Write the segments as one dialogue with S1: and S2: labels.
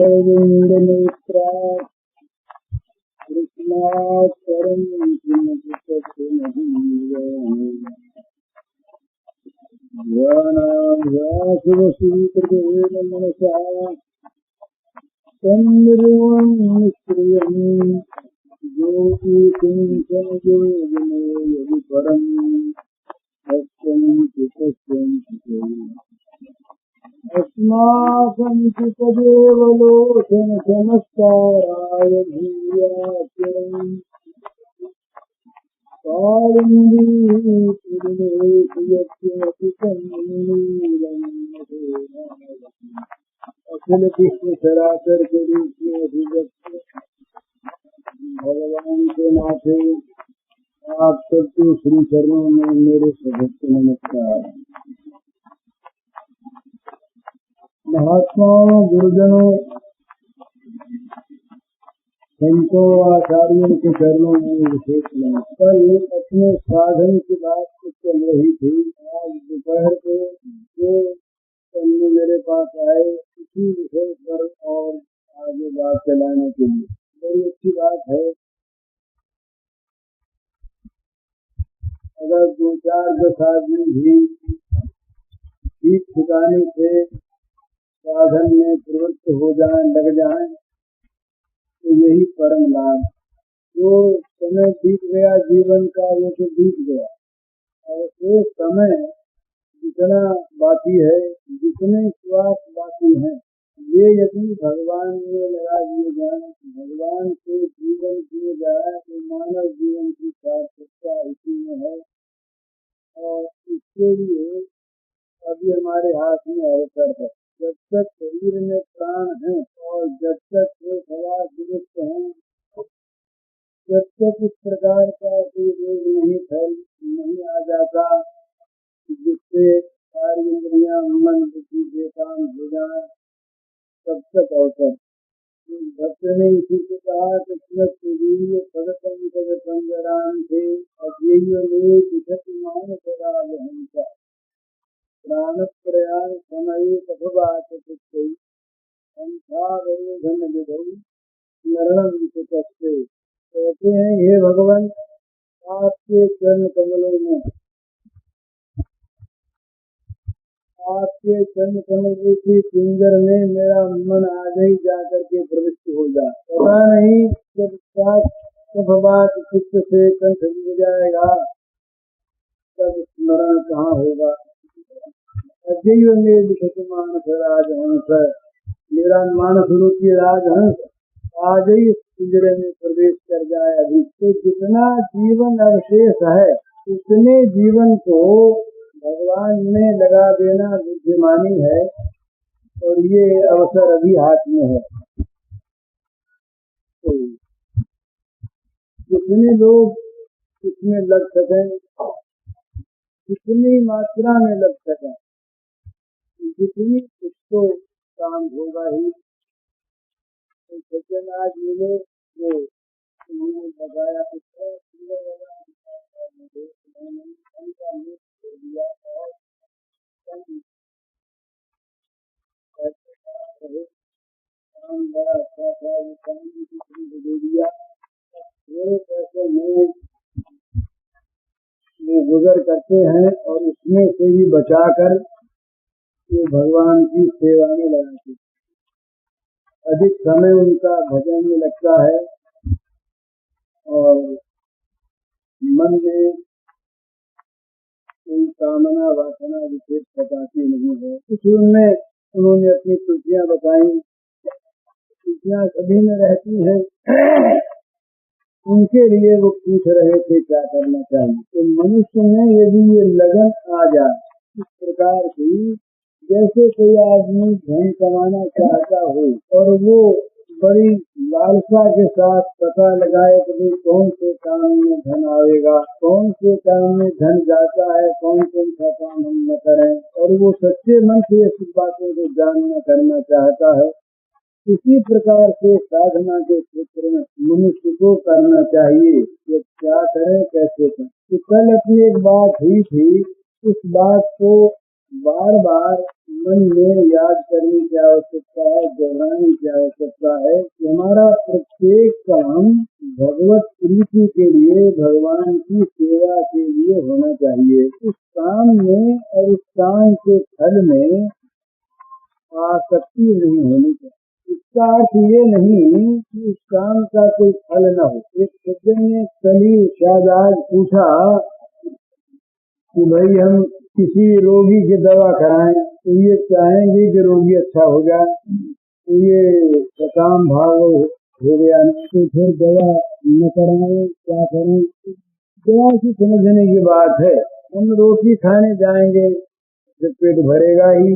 S1: अरविंद नेत्रा कृष्णात् परं किमपि तत् नहीं ज्ञानाभ्यासवशीकृतेन मनसा तन्निर्वाणं निष्क्रियं योगिकिंचन योगिनो यदि परं पश्यन्ति अस्माकं तु तदेव लोचन चमत्काराय भूयाचरम् अखिल विश्व चराचर के रूप में अभिव्यक्त भगवान के नाथे आप सबके श्री चरणों में मेरे सभक्त नमस्कार। महात्माओं, गुरुजनों, संतों, आचार्यों के चरणों में विशेष नमस्कार। ये अपने साधन की बात चल रही थी। आज दोपहर को जो पन्ने मेरे पास आए इसी विषय पर और आगे बात चलाने के लिए बड़ी अच्छी बात है। अगर 2-4 आदमी भी ठीक ठिकाने से साधन में प्रवृत्त हो जाएं, लग जाएं, तो यही परम लाभ। जो समय बीत गया जीवन का वो तो बीत गया, और ये समय जितना बाकी है, जितने श्वास बाकी हैं, ये यदि भगवान में लगा दिए जाए, भगवान से जीवन दिए जाए, तो मानव जीवन की सार्थकता इसी में है। और इसके लिए अभी हमारे हाथ में अवसर है। जब तक शरीर में प्राण है और जब तक वो सवार दुरुस्त हैं, जब तक इस प्रकार का कोई रोग नहीं आ जाता जिससे सारी इंद्रियां मन बुद्धि बेकाम हो जाए, तब तक अवसर। भक्त ने इसी से कहा कि संजरान थे अज्ञेय प्राण प्रयाण समय कथबात संसारोधन विधौ स्मरणं विचक्षते। कहते हैं, हे भगवान, आपके चरण कमलों में, आपके चरण कमल रूपी पिंजर में मेरा मन आज ही जाकर के प्रविष्ट हो जाए। पता नहीं जब कथबात चित्त से कंठ मिल जाएगा तब स्मरण कहाँ होगा। अज्ञेय में लिखित मानस राजहंस, मेरा मानस रूपी राजहंस आज ही इस पिंजरे में प्रवेश कर जाए। अभी तो जितना जीवन अवशेष है उतने जीवन को भगवान में लगा देना बुद्धिमानी है, और ये अवसर अभी हाथ में है। तो जितने लोग इसमें लग सकें, जितनी मात्रा में लग सकें, जितनी कुछ तो काम होगा ही। तो सज्जन आज मिले वो उन्होंने लगाया कुछ बड़ा अच्छा था, वो काम दे दिया। थोड़े पैसे में वो गुजर करते हैं और उसमें से भी बचाकर ये भगवान की सेवा में लगाते। अधिक समय उनका भजन में लगता है और मन में कोई कामना वासना विशेष बताती नहीं है। इसमें उन्होंने अपनी त्रुटियां बताई। त्रुटियां सभी में रहती हैं। उनके लिए वो पूछ रहे थे क्या करना चाहिए। तो मनुष्य में यदि ये लगन आ जाए इस प्रकार की, जैसे कोई आदमी धन कमाना चाहता हो और वो बड़ी लालसा के साथ पता लगाए कि कौन से काम में धन आएगा, कौन से काम में धन जाता है, कौन कौन सा काम हम न करें, और वो सच्चे मन से इस बातों को जानना करना चाहता है। इसी प्रकार से साधना के क्षेत्र में मनुष्य को करना चाहिए कि क्या करें, कैसे करें। तो कल अपनी एक बात हुई थी, उस बात को बार बार मन में याद करने की आवश्यकता है, दोहराने की आवश्यकता है कि हमारा प्रत्येक काम भगवत प्रीति के लिए, भगवान की सेवा के लिए होना चाहिए। उस काम में और उस काम के फल में आसक्ति नहीं होनी चाहिए। इसका अर्थ ये नहीं कि उस काम का कोई फल न हो। एक सज्जन ने कल शायद आज पूछा कि भाई हम किसी रोगी की दवा कराएं तो ये चाहेंगे कि रोगी अच्छा हो जाए, तो ये काम भाव हो गया, तो फिर दवा न कराएं, क्या करें? दवा की समझने की बात है। हम रोटी खाने जाएंगे तो पेट भरेगा ही।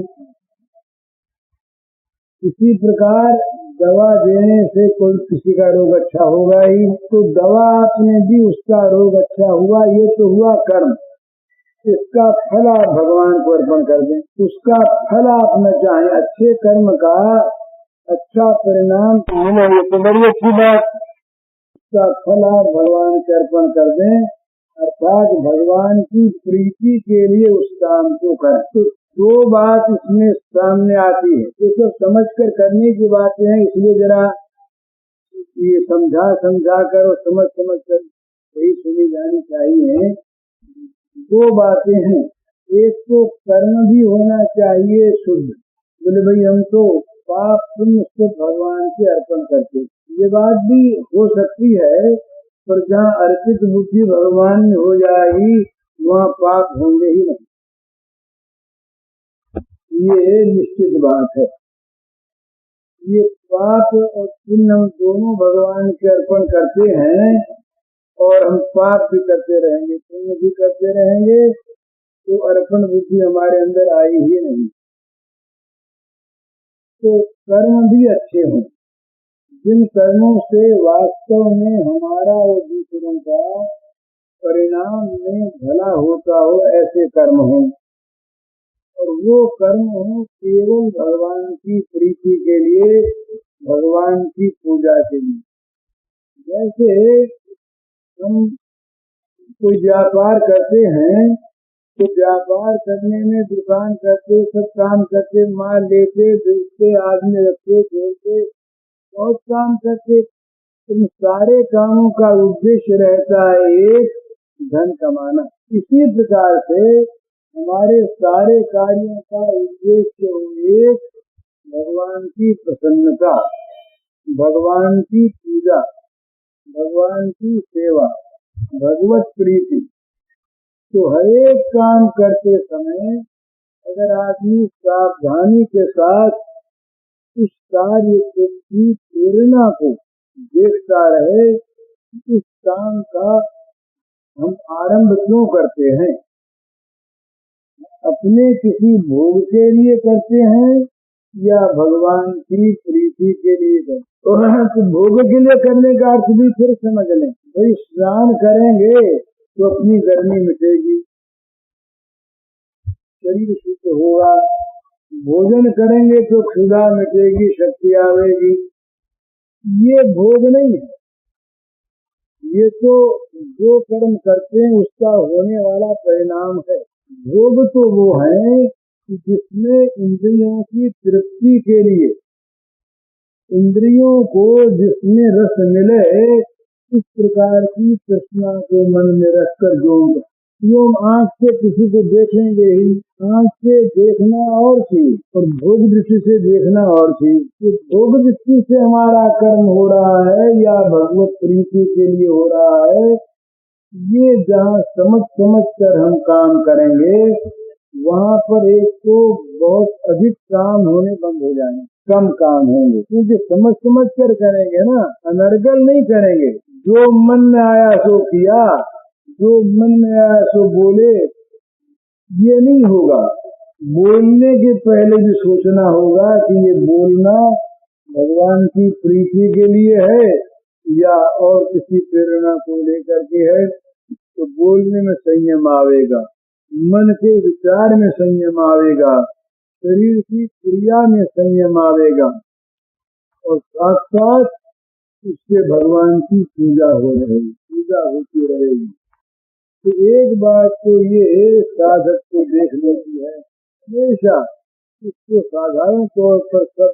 S1: इसी प्रकार दवा देने से कोई किसी का रोग अच्छा होगा ही। तो दवा आपने दी, उसका रोग अच्छा हुआ, ये तो हुआ कर्म। इसका फल आप भगवान को अर्पण कर दें। उसका फल आप न चाहें, अच्छे कर्म का अच्छा परिणाम होना, ये तो बड़ी अच्छी बात। उसका फल आप भगवान को अर्पण कर दें, अर्थात भगवान की प्रीति के लिए उस काम को करें। तो दो बात इसमें सामने आती है, ये सब समझ कर करने की बातें हैं, इसलिए जरा ये समझा कर और समझ कर वही सुनी जानी चाहिए। दो बातें हैं, एक तो कर्म भी होना चाहिए शुद्ध। बोले भाई हम तो पाप पुण्य से भगवान के अर्पण करते, ये बात भी हो सकती है, पर जहाँ अर्पित बुद्धि भगवान में हो जाएगी वहाँ पाप होंगे ही नहीं, ये निश्चित बात है। ये पाप और पुण्य हम दोनों भगवान के अर्पण करते हैं, और हम पाप भी करते रहेंगे, पुण्य भी करते रहेंगे, तो अर्पण बुद्धि हमारे अंदर आई ही नहीं। तो कर्म भी अच्छे हों, जिन कर्मों से वास्तव में हमारा और दूसरों का परिणाम में भला होता हो, ऐसे कर्म हों। और वो कर्म हो केवल भगवान की प्रीति के लिए, भगवान की पूजा के लिए। जैसे हम कोई व्यापार करते हैं, तो व्यापार करने में दुकान करते, सब काम करते, माल लेते, बेचते, आदमी रखते, जोड़ते, बहुत काम करते। इन सारे कामों का उद्देश्य रहता है एक, धन कमाना। इसी प्रकार से हमारे सारे कार्यों का उद्देश्य एक, भगवान की प्रसन्नता, भगवान की पूजा, भगवान की सेवा, भगवत प्रीति। तो हर एक काम करते समय अगर आदमी सावधानी के साथ उस कार्य की प्रेरणा को देखता रहे, इस काम का हम आरंभ क्यों करते हैं, अपने किसी भोग के लिए करते हैं या भगवान की प्रीति के लिए करते हैं? तो भोग के लिए करने का अर्थ भी फिर समझ लें। भाई स्नान करेंगे तो अपनी गर्मी मिटेगी, शरीर शुद्ध होगा, भोजन करेंगे तो क्षुधा मिटेगी, शक्ति आवेगी। ये भोग नहीं है, ये तो जो कर्म करते हैं उसका होने वाला परिणाम है। भोग तो वो है जिसमें इंद्रियों की तृप्ति के लिए, इंद्रियों को जिसमें रस मिले, इस प्रकार की तृष्णा को मन में रखकर जो आँख से किसी को देखेंगे ही, आँख से देखना और चीज और भोग दृष्टि से देखना और चीज। तो भोग दृष्टि से हमारा कर्म हो रहा है या भगवत प्रीति के लिए हो रहा है, ये जहाँ समझ कर हम काम करेंगे, वहाँ पर एक तो बहुत अधिक काम होने बंद हो जाएंगे, कम काम होंगे, क्योंकि समझ कर करेंगे ना, अनर्गल नहीं करेंगे। जो मन में आया सो किया, जो मन में आया सो बोले, ये नहीं होगा। बोलने के पहले भी सोचना होगा कि ये बोलना भगवान की प्रीति के लिए है या और किसी प्रेरणा को लेकर के है। तो बोलने में संयम आवेगा, मन के विचार में संयम आवेगा, शरीर की क्रिया में संयम आवेगा, और साथ साथ इससे भगवान की पूजा होती रहेगी। तो एक बात तो ये साधक को देखने की है हमेशा इसको साधारण तौर पर सब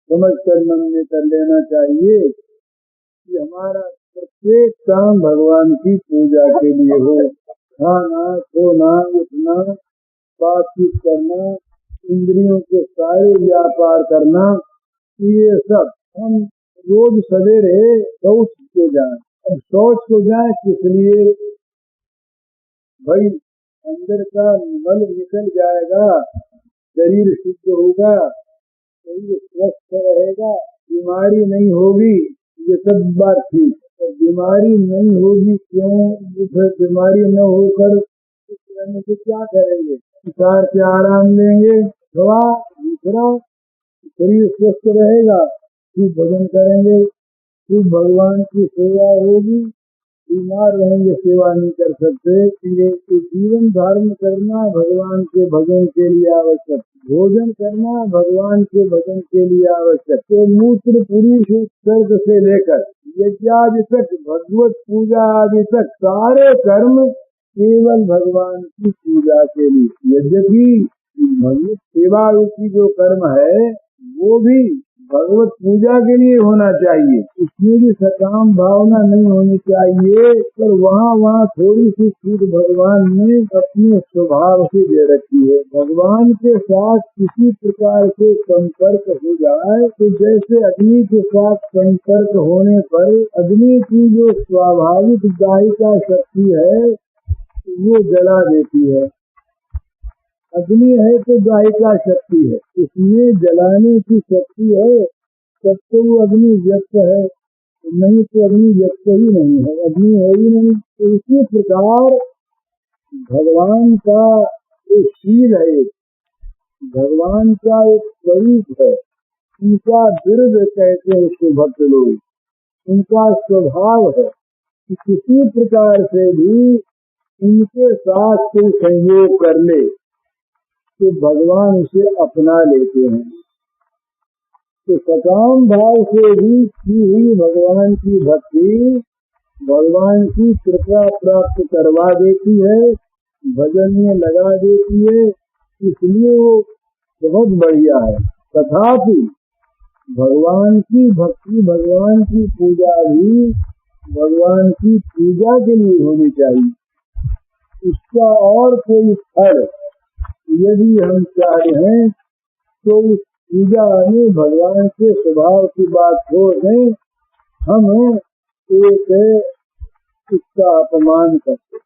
S1: समझ कर मन में कर लेना चाहिए कि हमारा प्रत्येक काम भगवान की पूजा के लिए हो। खाना, सोना, उठना, बातचीत करना, इंद्रियों के सारे व्यापार करना, ये सब हम रोज सवेरे शौच को जाए। अब शौच को जाए किस लिए? भाई अंदर का मल निकल जाएगा, शरीर शुद्ध होगा, शरीर स्वस्थ रहेगा, बीमारी नहीं होगी, ये सब बात ठीक। तो बीमारी नहीं होगी क्यों? फिर बीमारी न होकर रहने से क्या करेंगे? विचार के आराम लेंगे, थोड़ा दूसरा शरीर स्वस्थ रहेगा, खूब भजन करेंगे, खूब भगवान की सेवा होगी। बीमार रहेंगे, सेवा नहीं कर सकते। ये जीवन धारण करना भगवान के भजन के लिए आवश्यक, भोजन करना भगवान के भजन के लिए आवश्यक। तो मूत्र पुरुष सर्ग से लेकर यज्ञादि तक, भगवत पूजा आदि तक सारे कर्म केवल भगवान की पूजा के लिए। यद्यपि भगवत सेवा रूपी जो कर्म है वो भी भगवत पूजा के लिए होना चाहिए, इसमें भी सकाम भावना नहीं होनी चाहिए। पर वहाँ थोड़ी सी छूट भगवान ने अपने स्वभाव से दे रखी है। भगवान के साथ किसी प्रकार से संपर्क हो जाए तो जैसे अग्नि के साथ संपर्क होने पर अग्नि की जो स्वाभाविक दाहिका शक्ति है वो जला देती है। अग्नि है तो दाहिका शक्ति है, उसमें जलाने की शक्ति है, तब तो वो अग्नि व्यक्त है, नहीं तो अग्नि व्यक्त ही नहीं है, अग्नि है ही नहीं। तो इसी प्रकार भगवान का एक शील है, भगवान का एक स्वरूप है, उनका दृढ़ कहते हैं उसको भक्त लोग। उनका स्वभाव है कि किसी प्रकार से भी उनके साथ कोई संयोग कर ले तो भगवान उसे अपना लेते हैं। तो सकाम भाव से भी की हुई भगवान की भक्ति भगवान की कृपा प्राप्त करवा देती है, भजन में लगा देती है, इसलिए वो बहुत बढ़िया है। तथापि भगवान की भक्ति, भगवान की पूजा भी भगवान की पूजा के लिए होनी चाहिए। इसका और कोई फल यदि हम चाहें तो उस पूजा में भगवान के स्वभाव की बात छोड़ दें, हम एक इसका अपमान करते।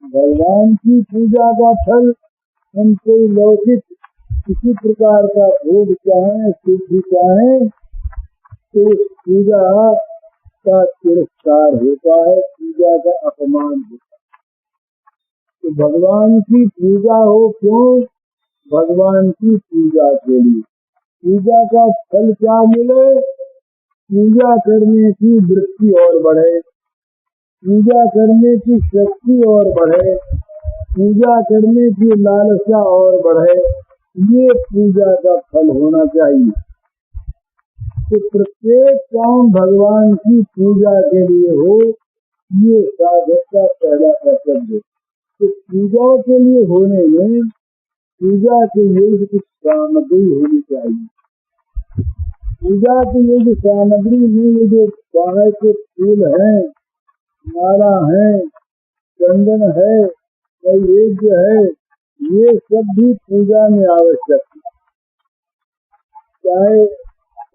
S1: भगवान की पूजा का फल हम कोई लौकिक किसी प्रकार का भोग चाहें, सिद्धि चाहें, तो उस पूजा का तिरस्कार होता है, पूजा का अपमान होता है। तो भगवान की पूजा हो क्यों? भगवान की पूजा के लिए। पूजा का फल क्या मिले? पूजा करने की वृत्ति और बढ़े, पूजा करने की शक्ति और बढ़े, पूजा करने की लालसा और बढ़े, ये पूजा का फल होना चाहिए। तो प्रत्येक काम भगवान की पूजा के लिए हो, ये साधक का पहला कर्तव्य। तो पूजा के लिए होने में पूजा के लिए कुछ सामग्री होनी चाहिए। पूजा के लिए सामग्री में ये जो बाहर के फूल हैं, माला है, चंदन है, नैवेद्य है, ये सब भी पूजा में आवश्यक है। चाहे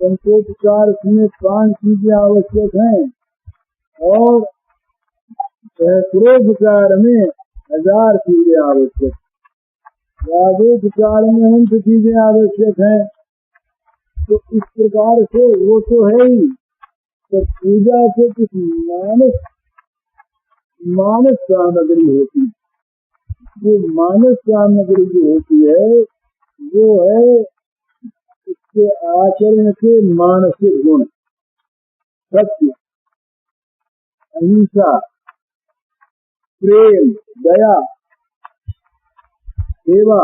S1: पंचोपचार में 5 चीजें आवश्यक हैं और सहस्रोपचार में 1000 चीजें आवश्यक, राजोपचार में 9 चीजें आवश्यक हैं। तो इस प्रकार से वो तो है ही, तो पूजा से कुछ मानस सामग्री होती है। वो मानस सामग्री जो होती है वो है इसके आचरण के मानसिक गुण, सत्य, अहिंसा, प्रेम, दया, सेवा,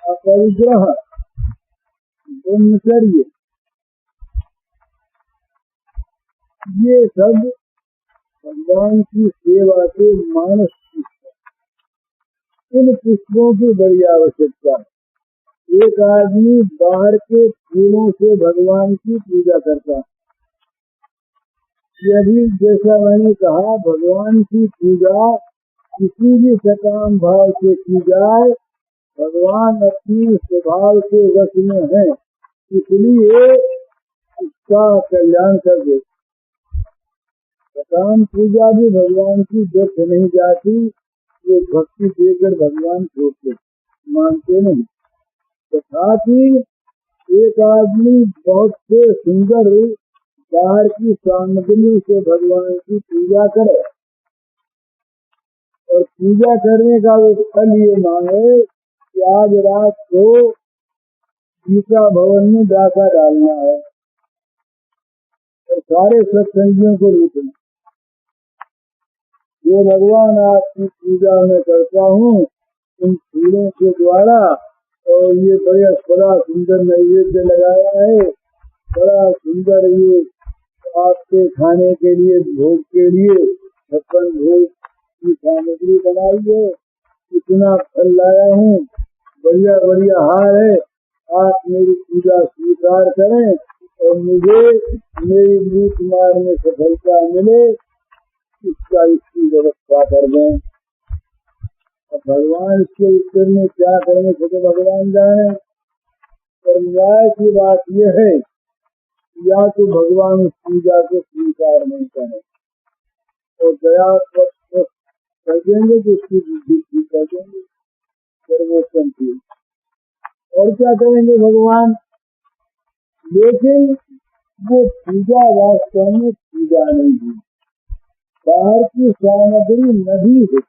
S1: अपरिग्रह, ब्रह्मचर्य, ये सब भगवान की सेवा के मानस। इन पुष्पों की बड़ी आवश्यकता है। एक आदमी बाहर के फूलों से भगवान की पूजा करता है। यदि जैसा मैंने कहा भगवान की पूजा किसी भी सकाम भाव से की जाए, भगवान अपनी स्वभाव के वश में है, इसलिए उसका कल्याण कर दे। सकाम पूजा भी भगवान की व्यर्थ नहीं जाती, वो भक्ति देकर भगवान छोड़ते मानते नहीं। तथापि एक आदमी बहुत से सुंदर बाहर की सामग्री से भगवान की पूजा करे और पूजा करने का वो फल ये मांगे कि आज रात को गीता भवन में डाका डालना है और सारे सत्संगियों को लूटना। ये भगवान आपकी पूजा में करता हूँ इन फूलों के द्वारा, और ये बड़ा सुंदर नैवेद्य लगाया है, बड़ा सुंदर ये आपके खाने के लिए भोग के लिए 56 भोग की सामग्री बनाई है, इतना फल लाया हूँ, बढ़िया बढ़िया हार है, आप मेरी पूजा स्वीकार करें और मुझे मेरी लूट मार में सफलता मिले, इसकी व्यवस्था कर दें। अब भगवान इसके उत्तर में क्या करने से तो भगवान जाने, पर न्याय की बात यह है या तो भगवान उस पूजा को स्वीकार नहीं करें और दया कर देंगे तो उसकी बुद्धि ठीक कर देंगे सर्वोत्तम की, और क्या करेंगे भगवान। लेकिन वो पूजा वास्तव में पूजा नहीं है, बाहर की सामग्री नदी है,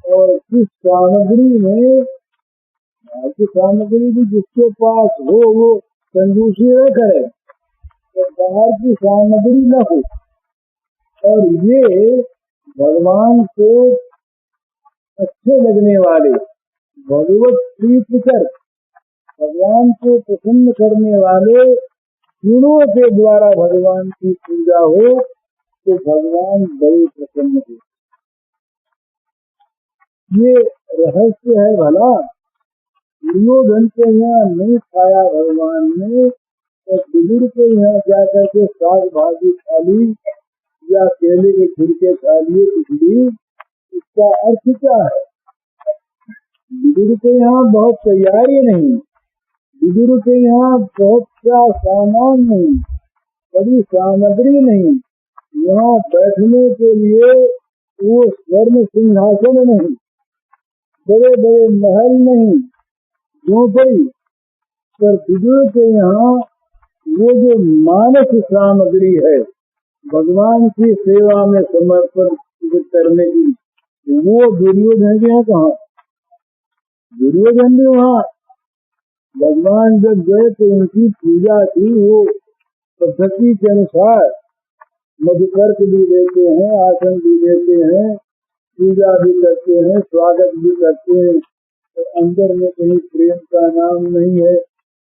S1: और इस सामग्री में बाहर की सामग्री भी जिसके पास हो वो कंजूसी न करे, तो बाहर की सामग्री न हो। और ये भगवान को अच्छे लगने वाले भगवत प्रीतिकर भगवान को प्रसन्न करने वाले गुणों के द्वारा भगवान की पूजा हो तो भगवान बड़े प्रसन्न हो। ये रहस्य है भला। दुर्योधन के यहाँ नहीं खाया भगवान ने, और बुजुर्ग के यहाँ जाकर के साग भाजी खा ली या केले के छिलके खा लिए कुछ भी, इसका अर्थ क्या है। बुजुर्ग के यहाँ बहुत तैयारी नहीं, बुजुर्ग के यहाँ बहुत सा सामान नहीं, बड़ी सामग्री नहीं, यहाँ बैठने के लिए वो स्वर्ण सिंहासन नहीं, बड़े बड़े महल नहीं, झोंपड़ी, पर बुजुर्ग के यहाँ वो जो मानस सामग्री है भगवान की सेवा में समर्पण करने की, वो दुर्योधन के यहाँ कहाँ। दुर्योधन भी वहाँ भगवान जब गए तो उनकी पूजा थी, वो पद्धति के अनुसार मधुपर्क भी देते हैं, आसन भी देते हैं, पूजा भी करते हैं, स्वागत भी करते हैं, तो अंदर में कहीं प्रेम का नाम नहीं है,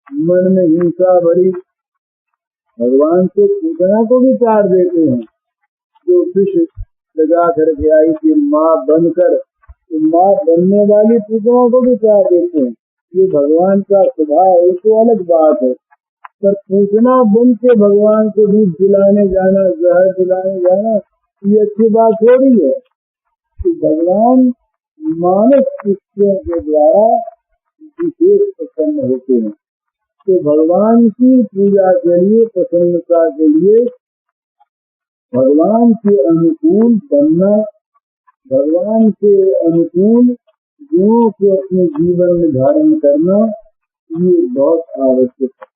S1: मन में हिंसा भरी। भगवान से पूजना को भी टार देते हैं। जो विष लगा करके आई थी माँ बनकर, तो माँ बनने वाली पूजना को भी टार देते हैं। ये भगवान का स्वभाव है, तो अलग बात है, पर पूजना बन के भगवान को दूध पिलाने जाना, जहर पिलाने जाना, ये अच्छी बात थोड़ी है। कि भगवान मानस कृत्यों के द्वारा विशेष प्रसन्न होते हैं। तो भगवान की पूजा के लिए, प्रसन्नता के लिए भगवान के अनुकूल बनना, भगवान के अनुकूल गुणों को अपने जीवन में धारण करना, ये बहुत आवश्यक है।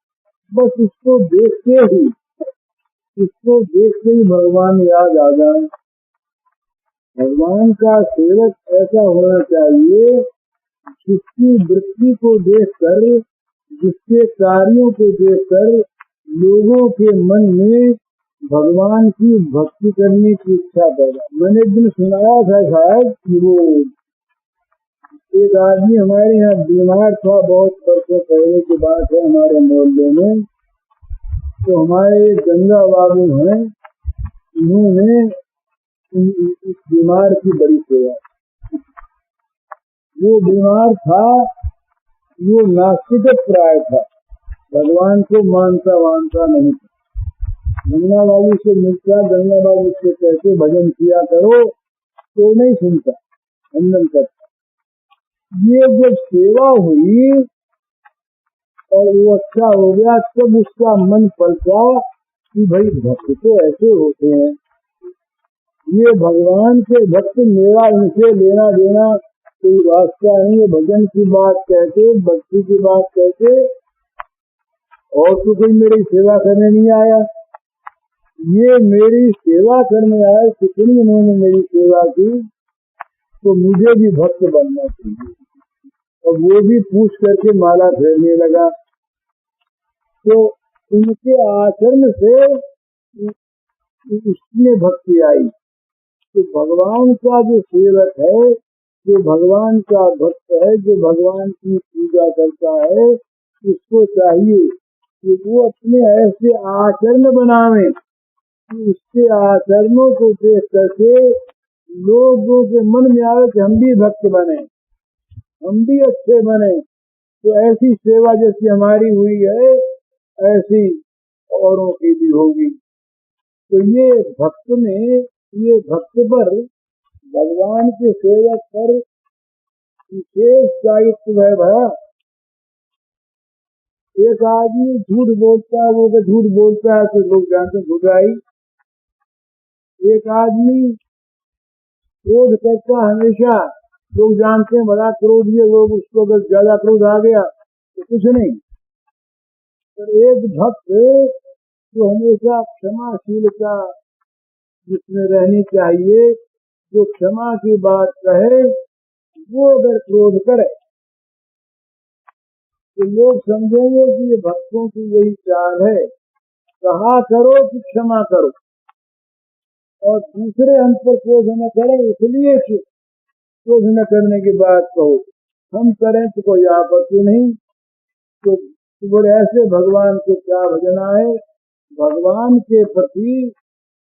S1: बस इसको देखते ही भगवान याद आ जाए। भगवान का सेवक ऐसा होना चाहिए जिसकी वृत्ति को देखकर, जिसके कार्यों को देखकर लोगों के मन में भगवान की भक्ति करने की इच्छा पैदा। मैंने एक दिन सुनाया था शायद कि वो एक आदमी हमारे यहाँ बीमार था, बहुत वर्षों पहले की बात है, हमारे मोहल्ले में। तो हमारे गंगा बाबू हैं, उन्होंने इस बीमार की बड़ी सेवा। वो बीमार था, वो नास्तिक प्राय था, भगवान को मानता वानता नहीं था। गंगा बाबू से मिलता, गंगा बाबू से कहते भजन किया करो तो नहीं सुनता, खंडन करता। ये जब सेवा हुई और वो अच्छा हो गया, तब उसका मन पलटा कि भाई भक्त तो ऐसे होते हैं, ये भगवान के भक्त, मेरा इनसे लेना देना कोई वास्ता नहीं है। भजन की बात कहते, भक्ति की बात कहते, और तो कोई मेरी सेवा करने नहीं आया, ये मेरी सेवा करने आए। कितनी इन्होंने मेरी सेवा की, तो मुझे भी भक्त बनना चाहिए। और वो भी पूछ करके माला फेरने लगा। तो उनके आचरण से उसमें भक्ति आई। तो भगवान का जो सेवक है, जो भगवान का भक्त है, जो भगवान की पूजा करता है, उसको चाहिए कि वो अपने ऐसे आचरण बनावे कि उसके आचरणों को देख करके लोगों के मन में आए कि हम भी भक्त बने, हम भी अच्छे बने। तो ऐसी सेवा जैसी हमारी हुई है, ऐसी औरों की भी होगी। तो ये भक्त में, ये भक्त पर, भगवान के सेवक पर विशेष दायित्व है। भया एक आदमी झूठ बोलता है, वो तो झूठ बोलता है तो लोग जानते हैं झूठाई। एक आदमी क्रोध करता हमेशा, लोग जानते हैं बड़ा क्रोधी है, लोग उसको अगर ज्यादा क्रोध आ गया तो कुछ नहीं। पर एक भक्त जो हमेशा क्षमाशीलता जिसमें रहनी चाहिए, जो क्षमा की बात कहे, वो अगर क्रोध करे तो लोग समझेंगे कि ये भक्तों की यही चाल है, कहा करो कि क्षमा करो, और दूसरे हम पर क्रोध न करे, इसलिए कि क्रोध न करने की बात कहो, हम करें तो कोई आपत्ति नहीं। तो बोले ऐसे भगवान के क्या भजना है, भगवान के प्रति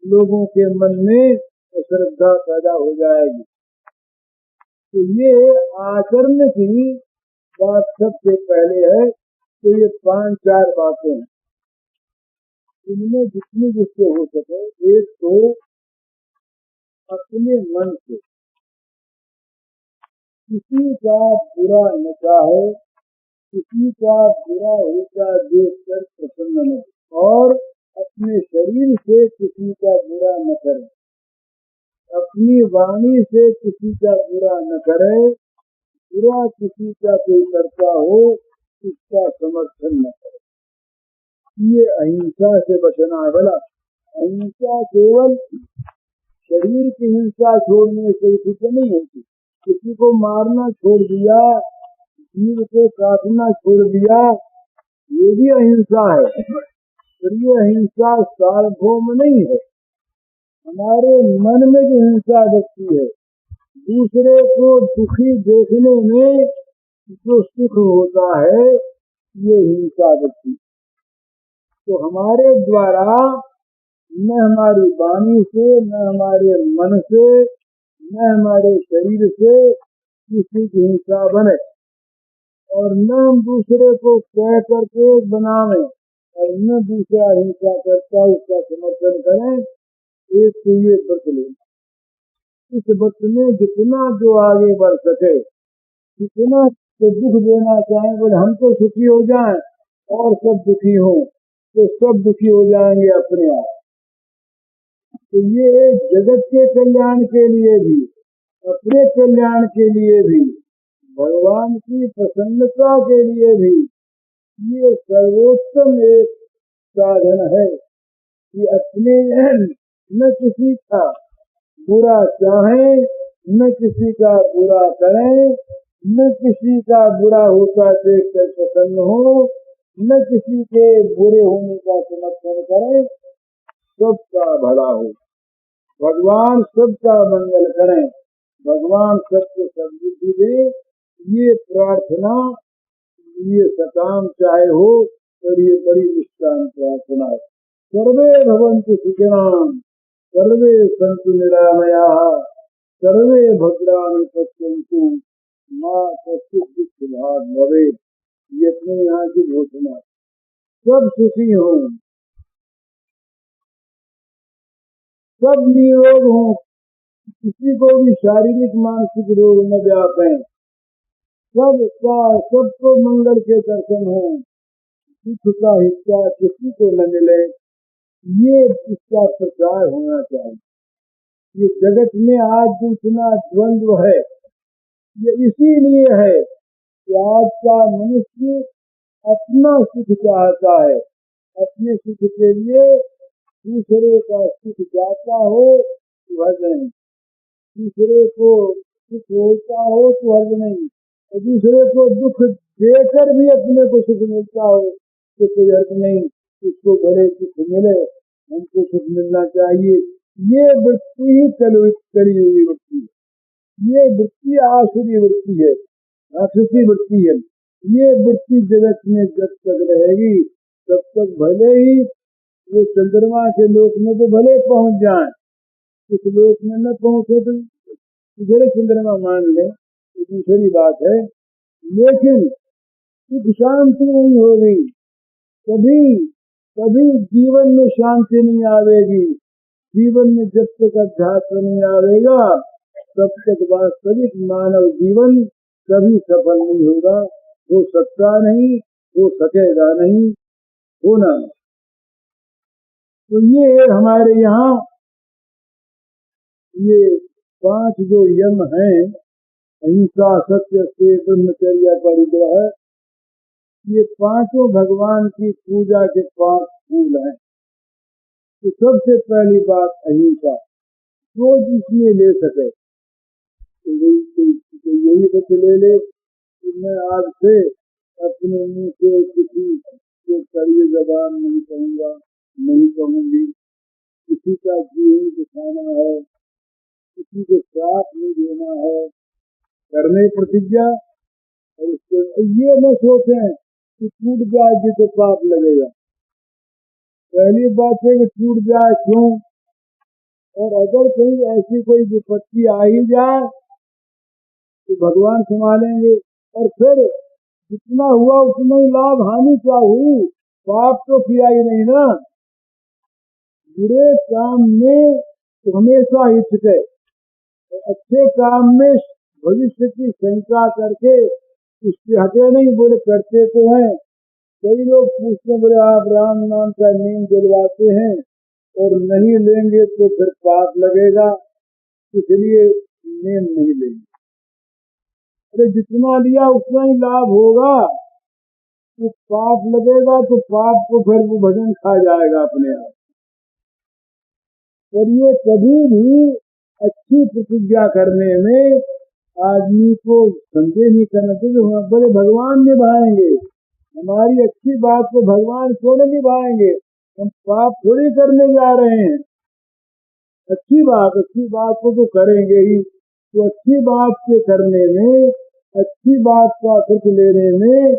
S1: लोगों के मन में श्रद्धा पैदा हो जाएगी। तो ये आचरण की बात सबसे पहले है। तो ये 5-4 बातें हैं, इनमें जितनी जिससे हो सके। एक तो अपने मन से किसी का बुरा न चाहे, किसी का बुरा होता देख कर प्रसन्न न, और अपने शरीर से किसी का बुरा न करे, अपनी वाणी से किसी का बुरा न करे, बुरा किसी का कोई करता हो उसका समर्थन न करे। ये अहिंसा से बचना है। भला अहिंसा केवल शरीर की हिंसा छोड़ने से कुछ नहीं होती, किसी को मारना छोड़ दिया, जीव को काटना छोड़ दिया, ये भी अहिंसा है। पर ये अहिंसा सार्वभौम नहीं है। हमारे मन में जो हिंसा दिखती है, दूसरे को दुखी देखने में जो सुख होता है, ये हिंसा दिखती। तो हमारे द्वारा न हमारी वाणी से, न हमारे मन से, न हमारे शरीर से किसी की हिंसा बने, और न हम दूसरे को कह करके बनावे, और न दूसरा हिंसा करता उसका समर्थन करें। एक तो ये व्रत लेना, इस व्रत में जितना जो आगे बढ़ सके, जितना तो दुख देना चाहे, बोले हम तो सुखी हो जाएं और सब दुखी हों, तो सब दुखी हो जाएंगे अपने आप। तो ये जगत के कल्याण के लिए भी, अपने कल्याण के लिए भी, भगवान की प्रसन्नता के लिए भी ये सर्वोत्तम एक साधन है कि अपने न किसी का बुरा चाहें, न किसी का बुरा करें, न किसी का बुरा होता देख कर प्रसन्न हो, न किसी के बुरे होने का समर्थन करें, सबका भला हो, भगवान सबका मंगल करें, भगवान सबको समृद्धि दे। ये प्रार्थना, ये सकाम चाहे हो, और ये बड़ी निष्ठान प्रार्थना है। सर्वे भवन्तु सुखिनः, सर्वे सन्तु निरामयाः, सर्वे भद्राणि पश्यन्तु माँ कश्चित दुख भाग भवे, ये अपने यहाँ की घोषणा। सब सुखी हों, सब निरोग हों, किसी को भी शारीरिक मानसिक रोग न व्यापें, सबको मंगल के दर्शन हो, दुख का हिस्सा किसी को न मिले, ये इसका प्रचार होना चाहिए। ये जगत में आज जो इतना द्वंद्व है, ये इसीलिए है कि आज का मनुष्य अपना सुख चाहता है, अपने सुख के लिए दूसरे का सुख जाता हो तो हर्ज नहीं, दूसरे को सुख होता हो तो हर्ज नहीं, और दूसरे को दुख देकर भी अपने को सुख मिलता हो तो कोई हर्ज नहीं। इसको भले सुख मिले, हमको सुख मिलना चाहिए। ये वृत्ति ही चली हुई वृत्ति है, ये वृत्ति आसुरी वृत्ति है, राक्षसी वृत्ति है। ये वृत्ति जगत में जब तक रहेगी तब तक भले ही ये चंद्रमा के लोक में तो भले पहुंच जाए, इस लोक में न पहुंचे तो इधर चंद्रमा मान ले, ये दूसरी बात है। लेकिन सुख शांति नहीं होगी, कभी जीवन में शांति नहीं आवेगी। जीवन में जब तक अध्यात्म नहीं आवेगा तब तक वास्तविक मानव जीवन कभी सफल नहीं होगा, हो सकता नहीं, हो सकेगा नहीं, होना। तो ये हमारे यहाँ ये 5 जो यम हैं, अहिंसा, सत्य, से ब्रह्मचर्य, परिग्रह, ये 5 भगवान की पूजा के 5 फूल हैं। तो सबसे पहली बात अहिंसा, जो जिसमें ले सके तो यही बच ले कि मैं आज से अपने मुंह से किसी के कड़वी जबान नहीं कहूँगा, नहीं कहूँगी, किसी का जी नहीं दिखाना है, किसी को श्राप नहीं देना है, करने प्रतिज्ञा। और उसको ये न सोचें कि टूट जाएगी तो पाप लगेगा। पहली बात है कि टूट जाए क्यों, और अगर कहीं ऐसी कोई विपत्ति आ ही जाए तो भगवान संभालेंगे। और फिर जितना हुआ उतना ही लाभ, हानि क्या हुई, पाप तो किया ही नहीं ना। बुरे काम में तो हमेशा हिचक है, अच्छे काम में भविष्य की शंका करके उसके हटे नहीं, बोले करते तो हैं। कई लोग पूछते बोले आप राम नाम का नीम जलवाते हैं और नहीं लेंगे तो फिर पाप लगेगा, इसलिए नीम नहीं लेंगे। अरे जितना लिया उतना ही लाभ होगा, तो पाप लगेगा तो पाप को फिर वो भजन खा जाएगा अपने आप। और ये कभी भी अच्छी प्रतिज्ञा करने में आदमी को संदेह नहीं करना चाहिए हम बड़े भगवान निभाएंगे, हमारी अच्छी बात को भगवान क्यों नहीं निभाएंगे, हम पाप थोड़ी करने जा रहे हैं। अच्छी बात को तो करेंगे ही। तो अच्छी बात के करने में, अच्छी बात का सुख लेने में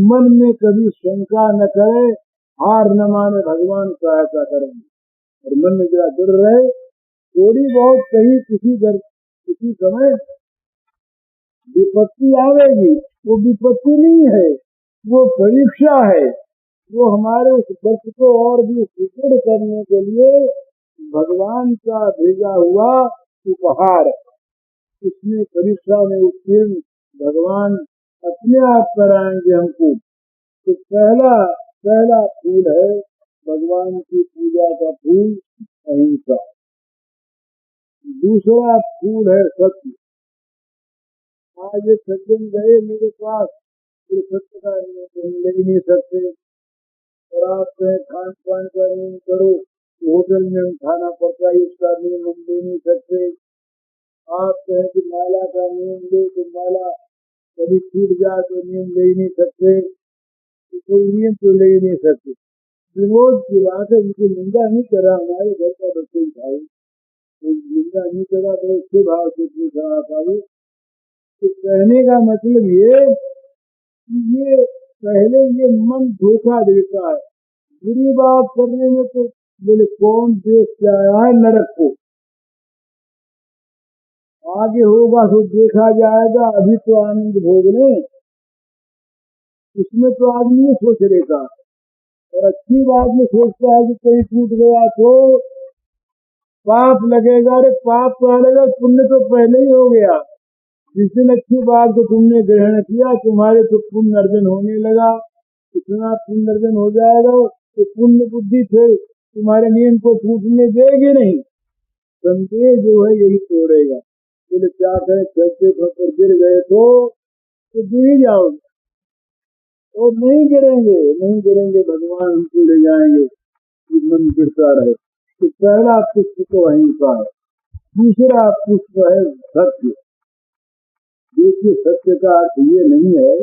S1: मन में कभी शंका न करे, हार न माने, भगवान सहायता करेंगे। और मन में जरा डर रहे, थोड़ी बहुत कहीं किसी समय विपत्ति आवेगी, वो विपत्ति नहीं है, वो परीक्षा है। वो हमारे उस वर्ष को और भी सुदृढ़ करने के लिए भगवान का भेजा हुआ उपहार। इसमें परीक्षा में उत्तीर्ण भगवान अपने आप कराएंगे हमको। तो पहला फूल है भगवान की पूजा का फूल अहिंसा। दूसरा फूल है सत्य। आज एक सज्जन गए मेरे पास, तो सत्य का नियम ले नहीं सकते, और आप कहें खान पान का नियम करो, होटल में हम खाना पड़ता है, उसका नियम हम ले नहीं सकते। आप कहें कि माला का नियम ले, तो माला कभी छूट जाए तो नियम ले ही नहीं सकते, तो कोई नियम तो ले ही नहीं सकते। विनोद की बात है, इनकी निंदा नहीं करा, हमारे घर का बच्चे भाई निंदा नहीं करा, तो उसके भाव से पूछा आप। तो कहने का मतलब ये कि ये पहले ये मन धोखा देता है। बुरी बात करने में तो बोले कौन देख के आया है नरक को, आगे होगा तो देखा जाएगा, अभी तो आनंद भोग लें, उसमें तो आदमी नहीं सोच लेता। और अच्छी बात में सोचता है कि कहीं टूट गया तो पाप लगेगा। अरे पाप तो लगेगा, पुण्य तो पहले ही हो गया। जिस दिन अच्छी बात को तुमने ग्रहण किया, तुम्हारे तो पुण्य अर्जन होने लगा। इतना पुण्य अर्जन हो जाएगा तो पुण्य बुद्धि फिर तुम्हारे नियम को टूटने देगी नहीं। संदेह जो है यही तोड़ेगा। बोले क्या करें, चलते पर गिर गए तो गिर ही जाओगे। तो नहीं गिरेंगे, नहीं गिरेंगे, भगवान हमको ले जाएंगे। मन गिरता रहे। तो पहला पुष्प तो अहिंसा है, दूसरा पुष्प है सत्य। देखिए, सत्य का अर्थ ये नहीं है,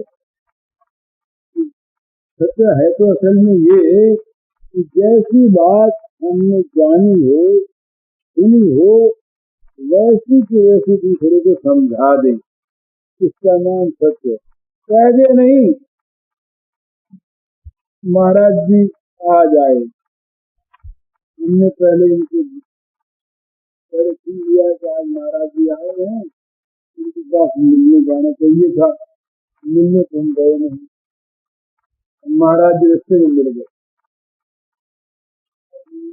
S1: सत्य है तो असल में ये कि जैसी बात हमने जानी हो, सुनी हो, वैसी की वैसी दूसरे को समझा दे, इसका नाम सत्य। कह दे नहीं, महाराज जी आ जाए, हमने पहले इनके पहले सुन लिया कि आज महाराज जी आए हैं, उनके पास मिलने जाना चाहिए था, मिलने तो हम गए नहीं। महाराज जी रस्ते में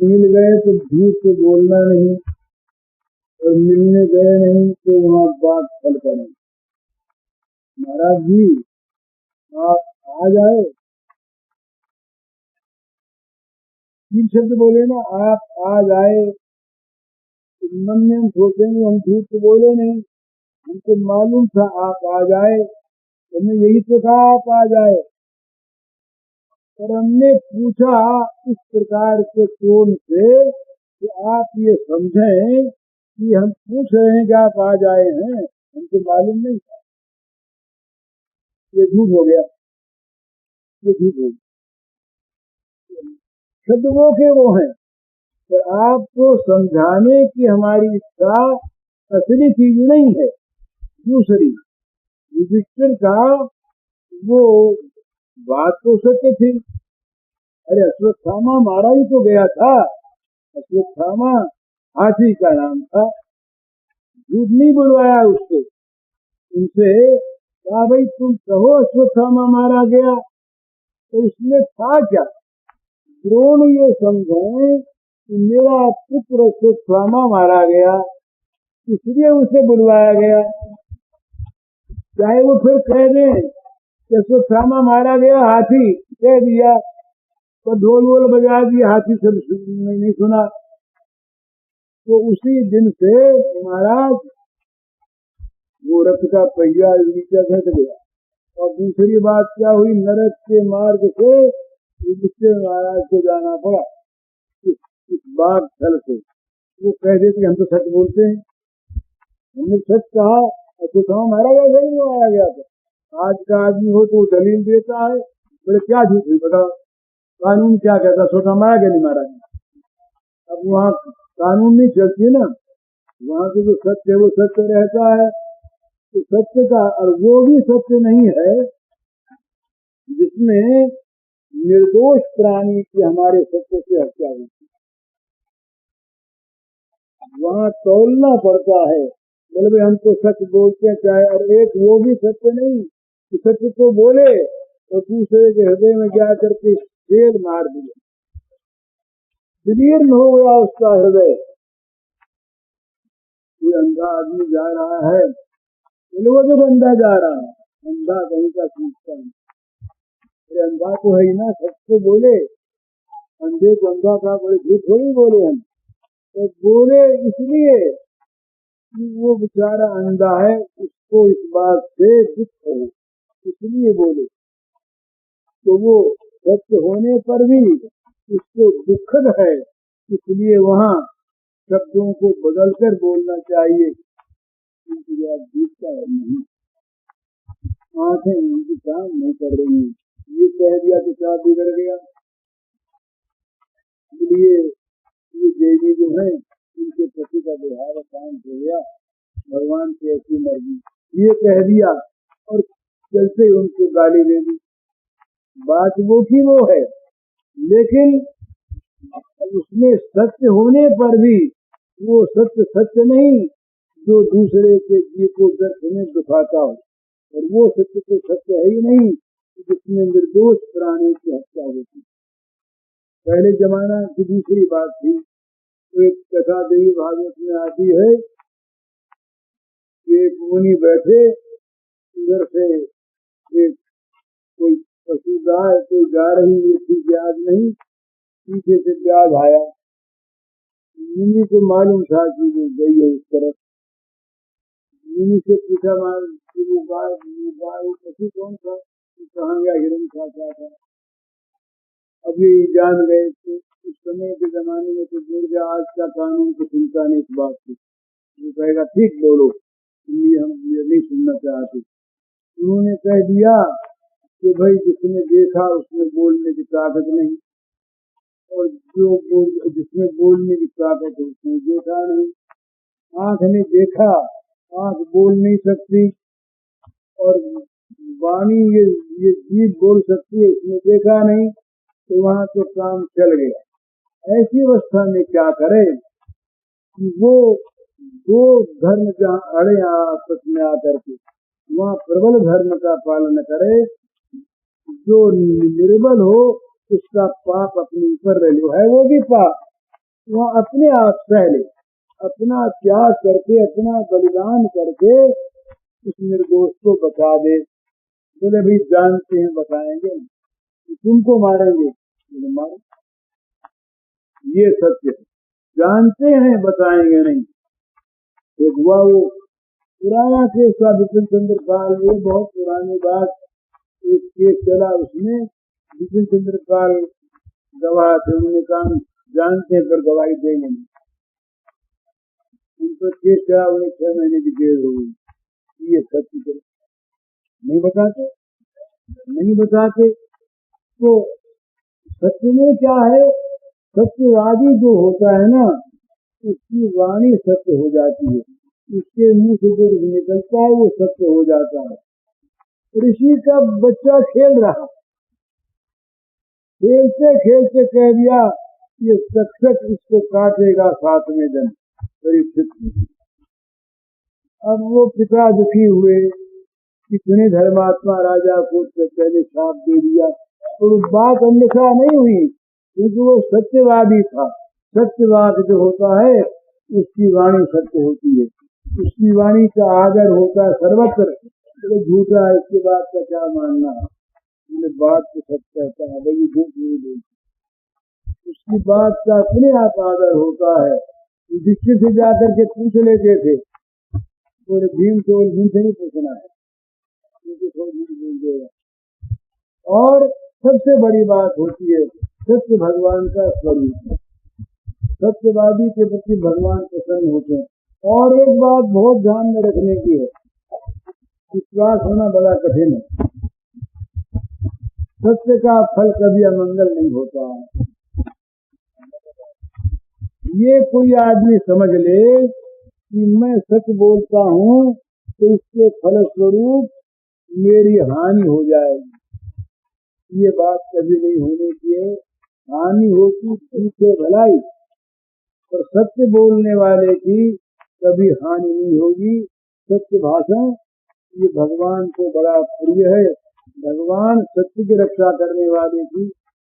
S1: मिल गए तो झूठ से बोलना नहीं, और मिलने गए नहीं तो वहाँ बात फल करें। महाराज जी आप आ जाए, तीन शब्द बोले ना, आप आ जाए। मन में हम सोचेंगे हम झूठ तो बोले नहीं, हमको मालूम था आप आ जाए, हमने यही तो कहा आप आ जाए। और हमने पूछा इस प्रकार के टोन से कि आप ये समझें कि हम पूछ रहे हैं कि आप आ जाए हैं, हमको मालूम नहीं था। ये झूठ हो गया, ये झूठ हो गया। शब्द वो के वो हैं, तो आपको समझाने की हमारी इच्छा असली चीज नहीं है। दूसरी युधिष्ठिर का वो बात तो सत्य थी। अरे अश्वत्थामा मारा ही तो गया था, अश्वत्थामा हाथी का नाम था, झूठ नहीं बुलवाया उससे। उनसे कहा भाई तुम कहो अश्वत्थामा मारा गया, तो इसमें था क्या? द्रोण ये समझे कि मेरा पुत्र अश्वत्थामा मारा गया, इसलिए उसे बुलवाया गया। चाहे वो फिर कह दें कि अश्वत्थामा मारा गया, हाथी कह दिया तो ढोल वोल बजा दिया, हाथी से नहीं सुना। तो उसी दिन से महाराज वो रथ का पहिया नीचे घट गया। और दूसरी बात क्या हुई, नरक के मार्ग से युधिष्ठिर महाराज को जाना पड़ा इस बाघ छल से। वो कह देते हम तो सच बोलते हैं, हमने सच कहा। अश्वत्थामा मारा गया, नहीं मारा गया था। आज का आदमी हो तो दलील देता है, बोले क्या झूठ हुई बताओ, कानून क्या कहता, अश्वत्थामा मारा गया नहीं मारा गया। अब वहाँ कानून नहीं चलती ना, वहाँ के जो सत्य है वो सत्य रहता है। तो सत्य का, और वो भी सत्य नहीं है जिसमें निर्दोष प्राणी की हमारे सत्य से हत्या हुई, वहाँ तोलना पड़ता है। बोले हम तो सच बोलते चाहे, और एक वो भी सत्य नहीं कि सत्य तो बोले तो दूसरे के हृदय में जा करके शेर मार दिया, विदीर्ण हो गया उसका हृदय। ये अंधा आदमी जा रहा है, वो जब अंधा जा रहा है, अंधा कहीं का पूछता है, अरे अंधा तो है ही ना, सच तो बोले। अंधे को अंधा का बड़े झूठ थोड़ी बोले हम, तो बोले इसलिए कि वो बेचारा अंधा है, उसको इस बात से दुख हो, इसलिए बोले। तो वो सत्य होने पर भी उसको दुखद है, इसलिए वहाँ शब्दों को बदलकर बोलना चाहिए। जीतता है नहीं, आंखें उनकी काम नहीं कर रही, ये कह दिया तो क्या बिगड़ गया। इसलिए ये देवी जो है इनके पति का व्यवहार शांत हो गया, भगवान की ऐसी मर्जी, ये कह दिया और चलते उनको गाली दे दी। बात वो की वो है, लेकिन उसमें सत्य होने पर भी वो सत्य सत्य नहीं, जो दूसरे के जीव को व्यर्थ में दुखाता हो, और वो सत्य तो सत्य है ही नहीं जिसमें निर्दोष प्राणी की हत्या होती। पहले जमाना की दूसरी बात थी। तो एक कथा देवी भागवत में आती है, एक मुनि बैठे, उधर से एक कोई पशु गाय कोई जा रही थी, ब्याज नहीं, पीछे से ब्याज आया। मुनि को मालूम था कि वो गई है उस तरफ। मुनि से पूछा कि वो गाय पशु कौन था, कहाँ गया, हिरण खाता था। अब ये जान गए थे। उस समय के जमाने में तो बोल गया, आज का कानून को सुनता नहीं इस बात को, वो कहेगा ठीक बोलो, इसलिए हम ये नहीं सुनना चाहते। उन्होंने कह दिया कि भाई जिसने देखा उसमें बोलने की ताकत नहीं, और जिसमें बोलने की ताकत है उसने देखा नहीं। आंख ने देखा, आंख बोल नहीं सकती, और वाणी ये जीभ बोल सकती है, इसने देखा नहीं, तो वहां तो काम चल गया। ऐसी अवस्था में क्या करे कि वो दो धर्म जहाँ अड़े आपस में आकर के, वहाँ प्रबल धर्म का पालन करे, जो निर्बल हो उसका पाप अपने ऊपर ले लो, है वो भी पाप, वहाँ अपने आप सह ले, अपना त्याग करके, अपना बलिदान करके उस निर्दोष को बचा दे। बोले भी जानते हैं बताएंगे, तुमको मारेंगे, बोले मारो, ये सत्य है, जानते हैं बताएंगे नहीं। एक हुआ वो पुराना केस था विपिन चंद्र पाल, ये बहुत पुरानी बात, एक केस चला, उसमें विपिन चंद्र पाल गवाह थे। उन्होंने कहा जानते हैं पर गवाही देंगे नहीं। उनको केस चला, उन्हें 6 महीने की जेल हो गई। ये सत्य तो नहीं बताते, नहीं बताते। तो सत्य में क्या है, सत्यवादी जो होता है ना, उसकी वाणी सत्य हो जाती है, उसके मुंह से जो निकलता है वो सत्य हो जाता है। ऋषि का बच्चा खेल रहा, खेलते खेलते कह दिया ये तक्षक इसको काटेगा 7वें दिन, परीक्षित। अब वो पिता दुखी हुए, कितने धर्मात्मा राजा को पहले श्राप दे दिया, तो बात अन्यथा नहीं हुई, क्योंकि वो सत्यवादी था। सत्यवाद जो होता है उसकी वाणी सत्य होती है, उसकी वाणी का आदर होता है सर्वत्र। तो झूठा है, इसके बात का क्या मानना है, बात तो सत्य कहता है, भाई झूठ नहीं बोलती, उसकी बात का अपने आप आदर होता है। दीक्षित से जाकर के पूछ लेते थे, बोले भीम तो भीम से नहीं पूछना है, बोल देगा। और सबसे बड़ी बात होती है सत्य भगवान का स्वरूप, सत्यवादी के प्रति भगवान प्रसन्न होते हैं। और एक बात बहुत ध्यान में रखने की है, विश्वास होना बड़ा कठिन है, सत्य का फल कभी अमंगल नहीं होता। ये कोई आदमी समझ ले कि मैं सच बोलता हूँ तो इसके फलस्वरूप मेरी हानि हो जाएगी, ये बात कभी नहीं होनी चाहिए। हानि होती ठीक है भलाई, पर सत्य बोलने वाले की कभी हानि नहीं होगी। सत्य भाषण ये भगवान को बड़ा प्रिय है, भगवान सत्य की रक्षा करने वाले की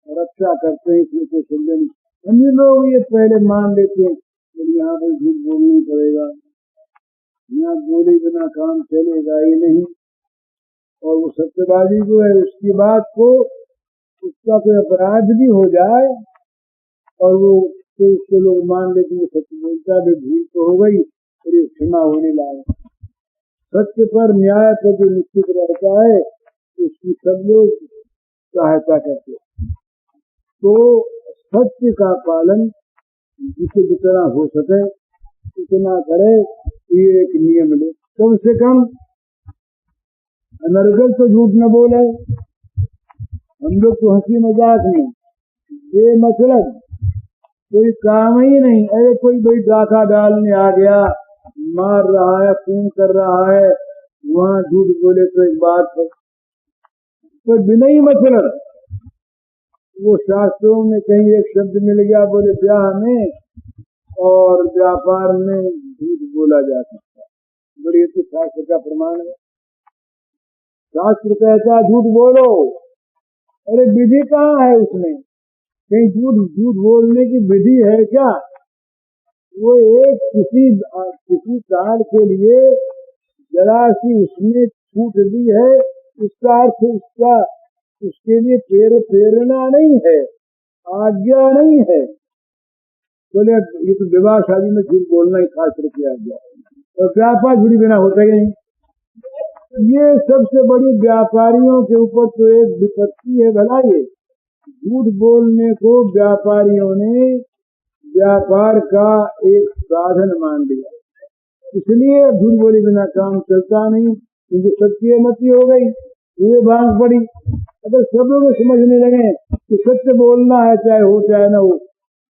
S1: रक्षा करते हैं, इसमें कोई संदेह नहीं। अन्य लोग ये पहले मान लेते हैं कि यहाँ पर झूठ बोलना पड़ेगा, यहाँ बोले बिना काम चलेगा ही नहीं। और वो सत्यवादी जो है उसकी बात को, उसका कोई अपराध भी हो जाए और वो तो उसके लोग मान लेते हैं सत्य बोलता भी, भूल तो हो गई और ये क्षमा होने लगा। सत्य पर न्याय पर जो निश्चित रहता है उसकी सब लोग सहायता करते हैं। तो सत्य का पालन जिसे जितना हो सके उतना करे, ये एक नियम ले, कम से कम अनर्गल तो झूठ न बोले। हम लोग तो हंसी मजाक में ये मतलब कोई काम ही नहीं, अरे कोई भाई डाका डालने आ गया, मार रहा है, खून कर रहा है, वहाँ झूठ बोले तो एक बात है, तो बिना ही मतलब वो शास्त्रों में कहीं एक शब्द मिल गया, बोले ब्याह में और व्यापार में झूठ बोला जा सकता है। बड़ी अच्छी शास्त्र का प्रमाण है। शास्त्र कहता है झूठ बोलो, अरे विधि कहाँ है उसमें? कहीं झूठ बोलने की विधि है क्या? वो एक किसी काल के लिए जरा सी उसने छूट दी है, इसका अर्थ उसके लिए प्रेरणा नहीं है, आज्ञा नहीं है। बोले ये तो विवाह शादी में झूठ बोलना ही शास्त्र किया गया, तो व्यापार झूठी बिना होता ही नहीं। ये सबसे बड़ी व्यापारियों के ऊपर तो एक विपत्ति है। भला ये झूठ बोलने को व्यापारियों ने व्यापार का एक साधन मान लिया, इसलिए झूठ बोले बिना काम चलता नहीं, क्योंकि सत्य मती हो गई, ये बात पड़ी। अगर सब लोग समझने लगे कि सत्य बोलना है चाहे हो चाहे न हो,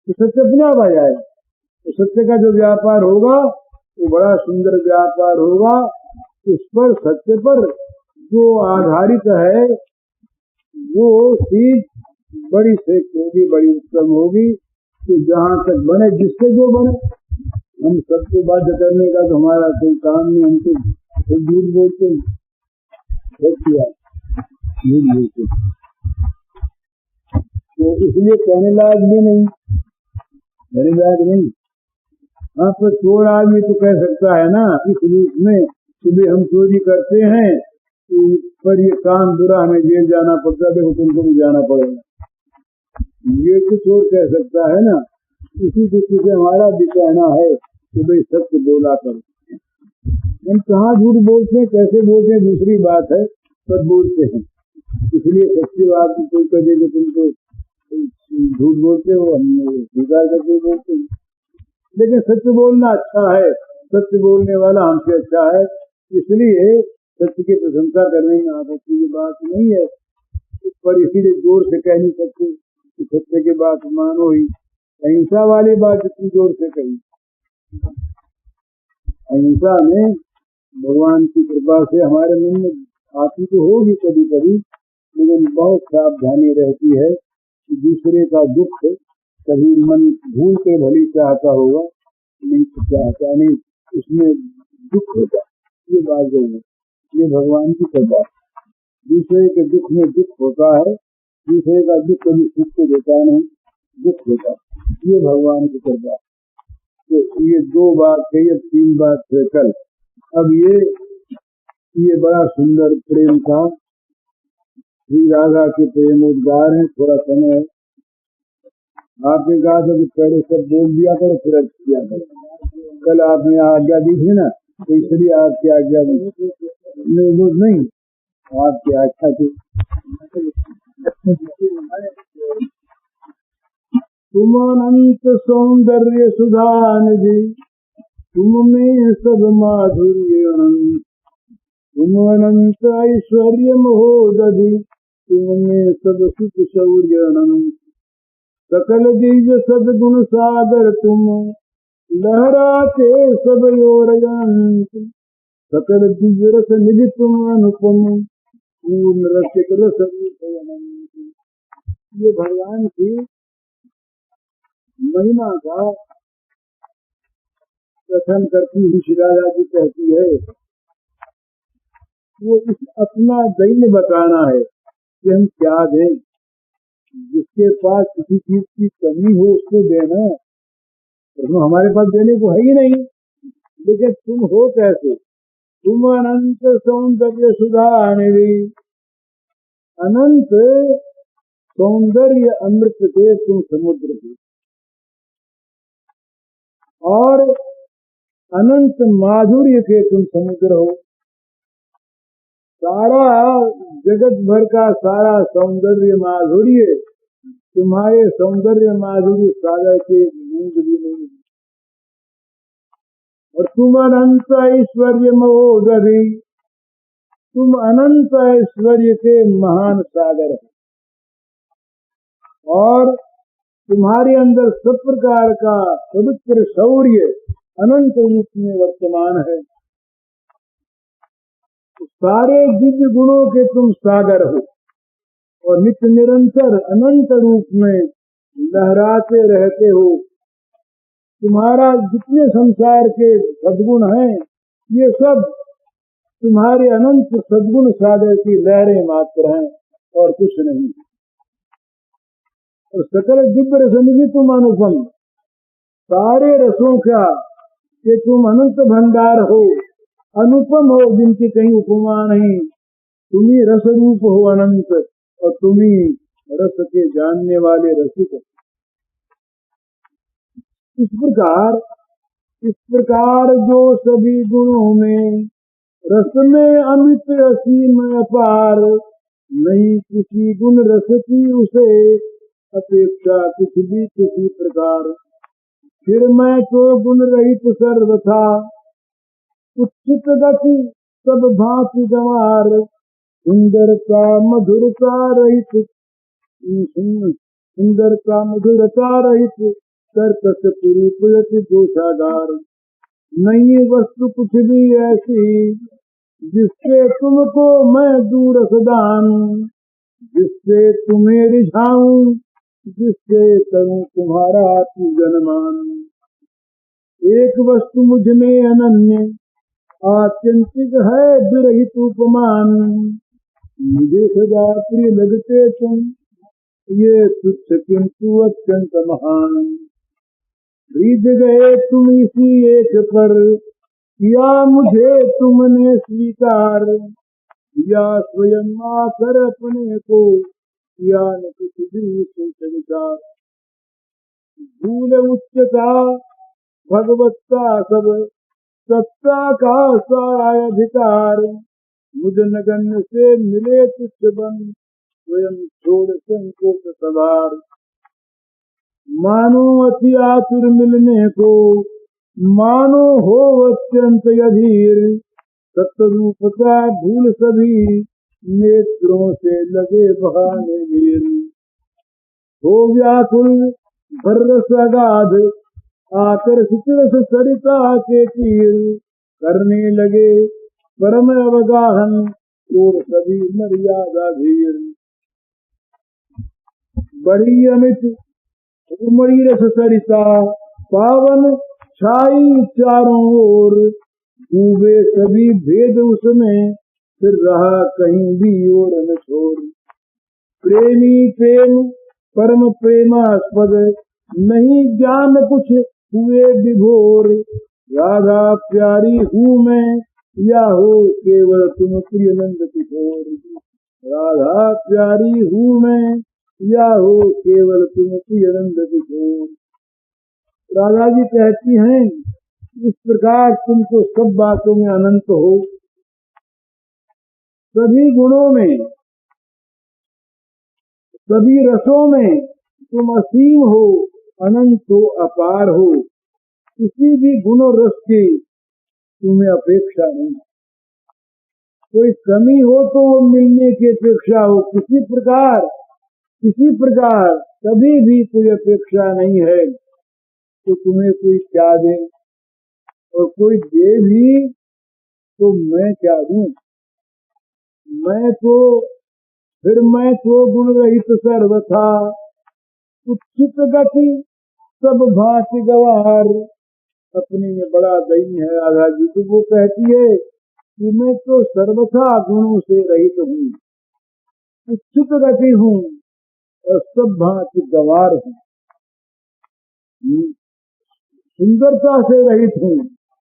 S1: तो सत्य अपने आप आ जाए। तो सत्य का जो व्यापार होगा वो बड़ा सुंदर व्यापार होगा। उस पर सत्य पर जो आधारित है वो चीज बड़ी श्रेष्ठ होगी, बड़ी उत्तम होगी। कि जहाँ तक बने, जिससे जो बने, हम सबको बाध्य करने का तो हमारा कोई काम नहीं। हम तो झूठ बोलते हैं, तो इसलिए कहने लायक भी नहीं, मेरे लायक नहीं। हाँ, पर चोर आदमी तो कह सकता है ना इस रूप में, सुबह हम चोरी करते हैं पर ये काम बुरा, हमें जेल जाना पड़ता है, देखो तुमको भी जाना पड़ेगा, ये तो चोर कह सकता है ना। इसी दृष्टि से हमारा भी कहना है कि भाई सत्य बोला करो। हम कहाँ झूठ बोलते हैं, कैसे बोलते हैं दूसरी बात है, पर बोलते हैं। इसलिए सच्ची बात कोई कहे कि तुम तो झूठ बोलते हो, हम स्वीकार करके बोलते हैं। लेकिन सत्य बोलना अच्छा है, सत्य बोलने वाला हमसे अच्छा है, इसलिए सत्य की प्रशंसा करने में आपत्ति की बात नहीं है। पर इसीलिए जोर से कह नहीं सकते कि सत्य की बात मानो ही। अहिंसा वाली बात जितनी जोर से कही, अहिंसा में भगवान की कृपा से हमारे मन में आती तो होगी कभी कभी, लेकिन बहुत सावधानी रहती है कि दूसरे का दुख कभी मन भूल के भली चाहता होगा, नहीं चाहता नहीं, उसमें दुख होगा। ये बात जो है ये भगवान की कृपा। दूसरे के दुख में दुख होता है, दूसरे का दुख कभी सुख को देता नहीं, दुख होता, ये भगवान की कृपा। तो ये दो बात कही, तीन बात थे कल। अब ये बड़ा सुंदर प्रेम का श्री राधा के प्रेमोद्गार है। थोड़ा समय आपने कहा था कि पहले सब बोल दिया करो फिर किया करो। कल आपने आज्ञा दी थी ना, तो इसलिए आपकी आज्ञा नहीं, आपकी आज्ञा थी। तुम अनंत सौंदर्य सुधानिधि, तुम में सब माधुर्य अनंत, तुम अनंत ऐश्वर्य महोदधि, तुम में सब सुख शौर्य अनंत, सकल दिव्य सद्गुण सागर तुम, लहराते सब ओर अनंत, सकल दिव्य रस निधि तुम अनुपम, पूर्ण रसिक रस अनंत। ये भगवान की महिमा का कथन करती हुई श्री राधा जी कहती है, वो इस अपना दैन्य बताना है कि हम क्या दें। जिसके पास किसी चीज की कमी हो उसको देना, तो हमारे पास देने को है ही नहीं। लेकिन तुम हो कैसे? तुम अनंत सौंदर्य सुधा निधि, अनंत सौंदर्य अमृत के तुम समुद्र थे, और अनंत माधुर्य के तुम समुद्र हो। सारा जगत भर का सारा सौंदर्य माधुर्य तुम्हारे सौंदर्य माधुर्य सागर के बूंद भी नहीं। और तुम अनंत ऐश्वर्य महोदधि, तुम अनंत ऐश्वर्य के महान सागर हो, और तुम्हारे अंदर सब प्रकार का पवित्र शौर्य अनंत रूप में वर्तमान है। सारे दिव्य गुणों के तुम सागर हो, और नित्य निरंतर अनंत रूप में लहराते रहते हो। तुम्हारा जितने संसार के सद्गुण हैं ये सब तुम्हारे अनंत सद्गुण सागर की लहरें मात्र हैं और कुछ नहीं। और सकल दिव्य रसनिधि तुम अनुपम, सारे रसों का कि तुम अनंत भंडार हो, अनुपम हो जिनकी कहीं उपमा नहीं। तुम ही रस रूप हो अनंत और तुम ही रस के जानने वाले रसिक। इस प्रकार जो सभी गुणों में रस में अमित असीम अपार, नहीं किसी गुण रस की उसे अपेक्षा कुछ भी किसी प्रकार। फिर मैं तो गुण रहित सर्वथा, उच्चित गति सब भांति गंवार, सुंदरता मधुरता रहित, सुंदरता मधुरता रहित कर्कश पुरुष दोषागार। नहीं वस्तु कुछ भी ऐसी जिससे तुमको मैं दूर सदान, जिससे तुम्हें रिझाऊं, जिससे करूं तुम्हारा पूजनमान। एक वस्तु मुझ में अनन्य आत्यंतिक है विरहित उपमान, मुझे सदा प्रिय लगते तुम, ये तुच्छ किंतु अत्यंत महान। रीझ गए तुम इसी एक पर, किया मुझे तुमने स्वीकार, या स्वयं आकर अपने को, या न कुछ भी सोच विचार। भूल उच्चता भगवत्ता सब, सत्ता का सारा अधिकार, मुझ नगण्य से मिले तुच्छ बन, स्वयं छोड़ संकोच सवार। मानो अति आतुर मिलने को, मानो हो अत्यंत अधीर, सत्वरूप का भूल सभी नेत्रों से लगे बहाने नीर। हो व्याकुल बरस अगाध आकर्षित रस सरिता के तीर, करने लगे परम अवगाहन और सभी मर्यादा धीर। बड़ी अमित उमड़ी रस सरिता पावन छाई चारों ओर, डूबे सभी भेद उसमें फिर रहा कहीं भी और न छोर। प्रेमी प्रेम परम प्रेमास्पद नहीं ज्ञान कुछ हुए विभोर, राधा प्यारी हूँ मैं या हो केवल तुम प्रिय नंद किशोर। राधा प्यारी हूँ मैं या हो केवल तुम प्रिय नंद किशोर। राधा जी कहती हैं इस प्रकार तुम तो सब बातों में अनंत हो, सभी गुणों में सभी रसों में तुम असीम हो, अनंत हो, अपार हो। किसी भी गुण और रस की तुम्हें अपेक्षा नहीं। कोई कमी हो तो वो मिलने की अपेक्षा हो, किसी प्रकार कभी भी कोई अपेक्षा नहीं है। तो तुम्हें कोई क्या दे, और कोई दे भी तो मैं क्या दूं। मैं तो गुण रहित सर्वथा, उच्चित गति सब भांति गवार। अपने में बड़ा दयनीय है राधा जी, तो वो कहती है कि मैं तो सर्वथा गुणों से रहित हूँ, उच्चित गति हूँ और सब भांति गवार हूँ। सुंदरता से रहित हूँ,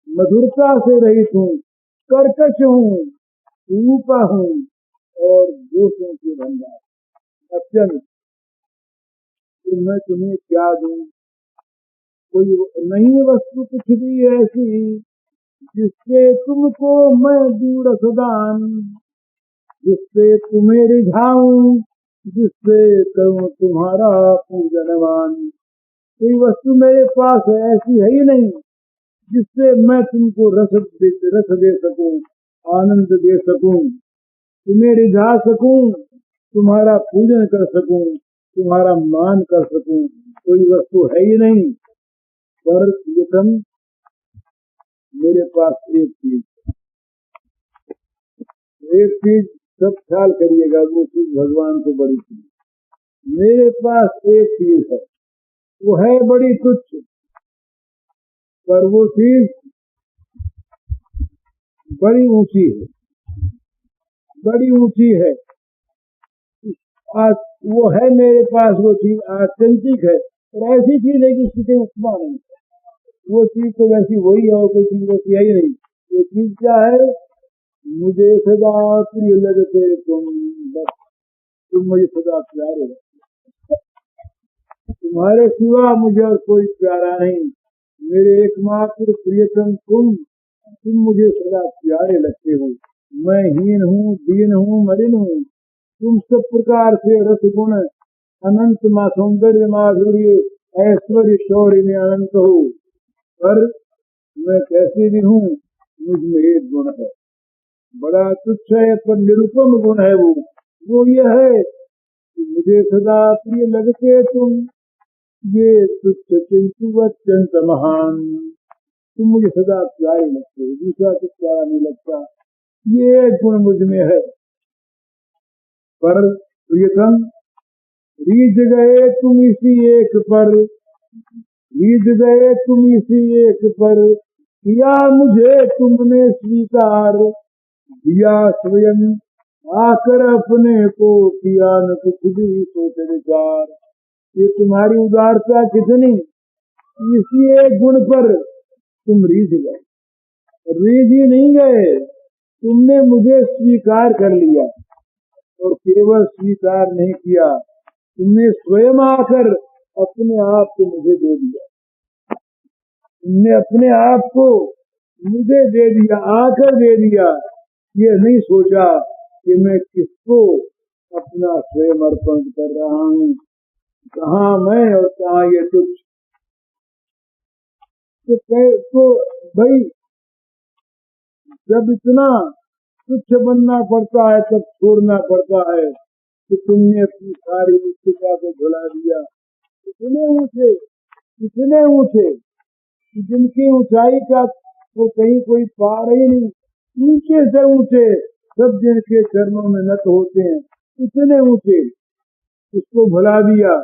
S1: मधुरता से रहित हूँ, कर्कश हूँ, रूपा हूँ और दोषों के भंडार अत्यंत। तो मैं तुम्हें क्या दूं। कोई नहीं वस्तु कुछ भी ऐसी जिससे तुमको मैं दूर सदान, जिससे तुम्हें रिझाऊं, जिससे करूं तुम्हारा पूजनवान। कोई वस्तु मेरे पास ऐसी है ही नहीं जिससे मैं तुमको रस दे सकूं, आनंद दे सकूं, तुम्हें रिझा सकूं, तुम्हारा पूजन कर सकूं, तुम्हारा मान कर सकूं। कोई वस्तु है ही नहीं। पर लेकिन मेरे पास एक चीज सब ख्याल करिएगा, वो चीज भगवान को बड़ी चीज। मेरे पास एक चीज है, वो है बड़ी तुच्छ, पर वो चीज बड़ी ऊंची है, बड़ी ऊंची है। वो है मेरे पास, वो चीज आत्यंतिक है, और ऐसी चीज है कि उसकी कोई उपमा नहीं। वो चीज तो वैसी वही है और कोई चीज वैसी है ही नहीं। ये चीज क्या है? मुझे सदा प्रिय लगते तुम, बस तुम मुझे सदा प्यारे लगते, तुम्हारे सिवा मुझे और कोई प्यारा नहीं। मेरे एकमात्र प्रियतम तुम मुझे सदा प्यारे लगते हो। मैं हीन हूँ, दीन हूँ, मलिन हूँ, तुम सब प्रकार से रस गुण अनंत मा सौंदर्य माधुर्य ऐश्वर्य शौर्य में अनंत हो, पर मैं कैसे भी हूँ, मुझ में एक गुण है, बड़ा तुच्छ है पर निरुपम गुण है। वो ये है कि मुझे सदा प्रिय लगते तुम, ये तुच्छ किंतु अत्यंत महान। तुम मुझे सदा प्यारे लगते हो, दूसरा कुछ प्यारा नहीं लगता। ये गुण मुझ में है। पर प्रियतम रीझ गए तुम इसी एक पर, रीझ गए तुम इसी एक पर, किया मुझे तुमने स्वीकार, दिया स्वयं आकर अपने को, किया न कुछ भी सोच विचार। ये तुम्हारी उदारता कितनी, इसी एक गुण पर तुम रीझ गए। रीझ ही नहीं गए, तुमने मुझे स्वीकार कर लिया, और केवल स्वीकार नहीं किया, तुमने स्वयं आकर अपने आप को मुझे दे दिया। तुमने अपने आप को मुझे दे दिया, आकर दे दिया। ये नहीं सोचा कि मैं किसको अपना स्वयं अर्पण कर रहा हूँ, कहाँ मैं और कहाँ ये तुच्छ। तो भाई जब इतना तुच्छ बनना पड़ता है तब छोड़ना पड़ता है कि तुमने अपनी सारी उच्चता को भुला दिया। इतने ऊंचे जिनकी ऊंचाई का तो कहीं कोई पार ही नहीं, ऊंचे से ऊंचे सब जिनके चरणों में नत होते हैं, इतने ऊंचे, इसको भुला दिया।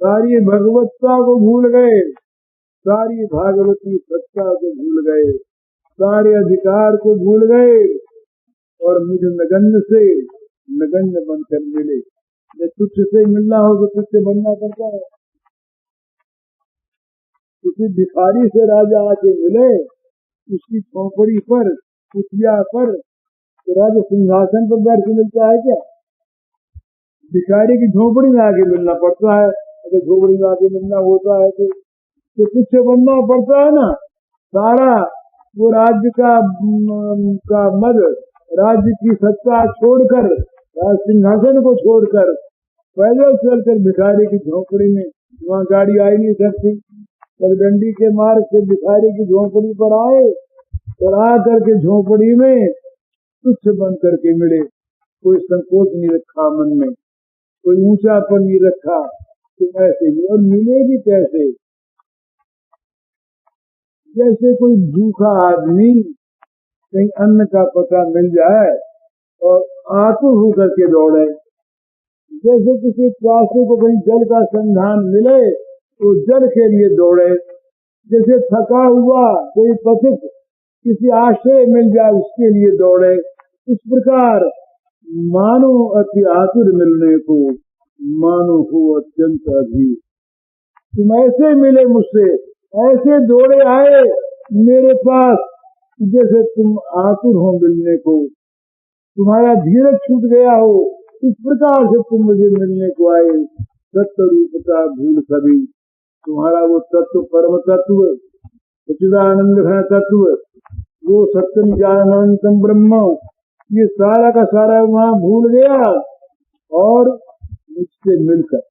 S1: सारी भगवत्ता को भूल गए, सारी भागवती सत्ता को भूल गए, सारे अधिकार को भूल गए, और मुझे नगण्य से नगण्य बनकर मिले। तुच्छ से मिलना हो तो तुच्छ बनना पड़ता है। किसी भिखारी से राजा आके मिले, उसकी झोंपड़ी पर, कुटिया पर, तो राजा सिंहासन पर बैठ के मिलता है क्या? भिखारी की झोंपड़ी में आके मिलना पड़ता है। अगर झोंपड़ी में आके मिलना होता है तो तुच्छ बनना पड़ता है ना। सारा वो राज्य का मद, राज्य की सत्ता छोड़कर, सिंहासन को छोड़कर पैदल चलकर भिखारी की झोंपड़ी में, वहाँ गाड़ी आई नहीं सकती, पगडंडी के मार्ग से भिखारी की झोंपड़ी पर आए, और आकर के झोंपड़ी में तुच्छ बन करके मिले। कोई संकोच नहीं रखा मन में, कोई ऊंचापन नहीं रखा, तो ऐसे ही। और मिले भी कैसे? जैसे कोई भूखा आदमी कहीं अन्न का पता मिल जाए और आतुर होकर के दौड़े, जैसे किसी प्यासे को कहीं जल का संधान मिले तो जल के लिए दौड़े, जैसे थका हुआ कोई पथिक किसी आश्रय मिल जाए उसके लिए दौड़े, इस प्रकार मानो अति आतुर मिलने को, मानो हो अत्यंत अधिक। तुम ऐसे मिले मुझसे, ऐसे दौड़े आए मेरे पास, जैसे तुम आतुर हो मिलने को, तुम्हारा धीरज छूट गया हो, इस प्रकार से तुम मुझे मिलने को आए। सत्य रूपता भूल सभी, तुम्हारा वो तत्व, परम तत्व, सच्चिदानंद घन तत्व, वो सत्यम ज्ञानंतम ब्रह्म, ये सारा का सारा वहां भूल गया। और मुझसे मिलकर,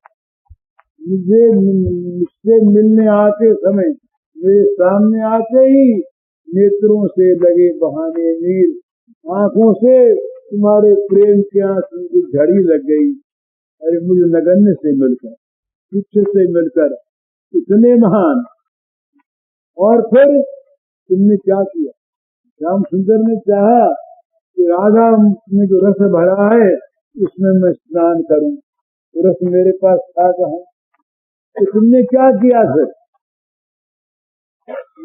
S1: मुझसे मिलने आते समय, मेरे सामने आते ही नेत्रों से लगे बहाने नीर, आंखों से तुम्हारे प्रेम के आंसू की झड़ी लग गई। अरे मुझे नगण्य से मिलकर, तुच्छ से मिलकर इतने महान। और फिर तुमने क्या किया? श्याम सुंदर ने चाहा कि राधा में जो रस भरा है उसमें मैं स्नान करूं, तो रस मेरे पास था कहाँ? तो तुमने क्या किया? फिर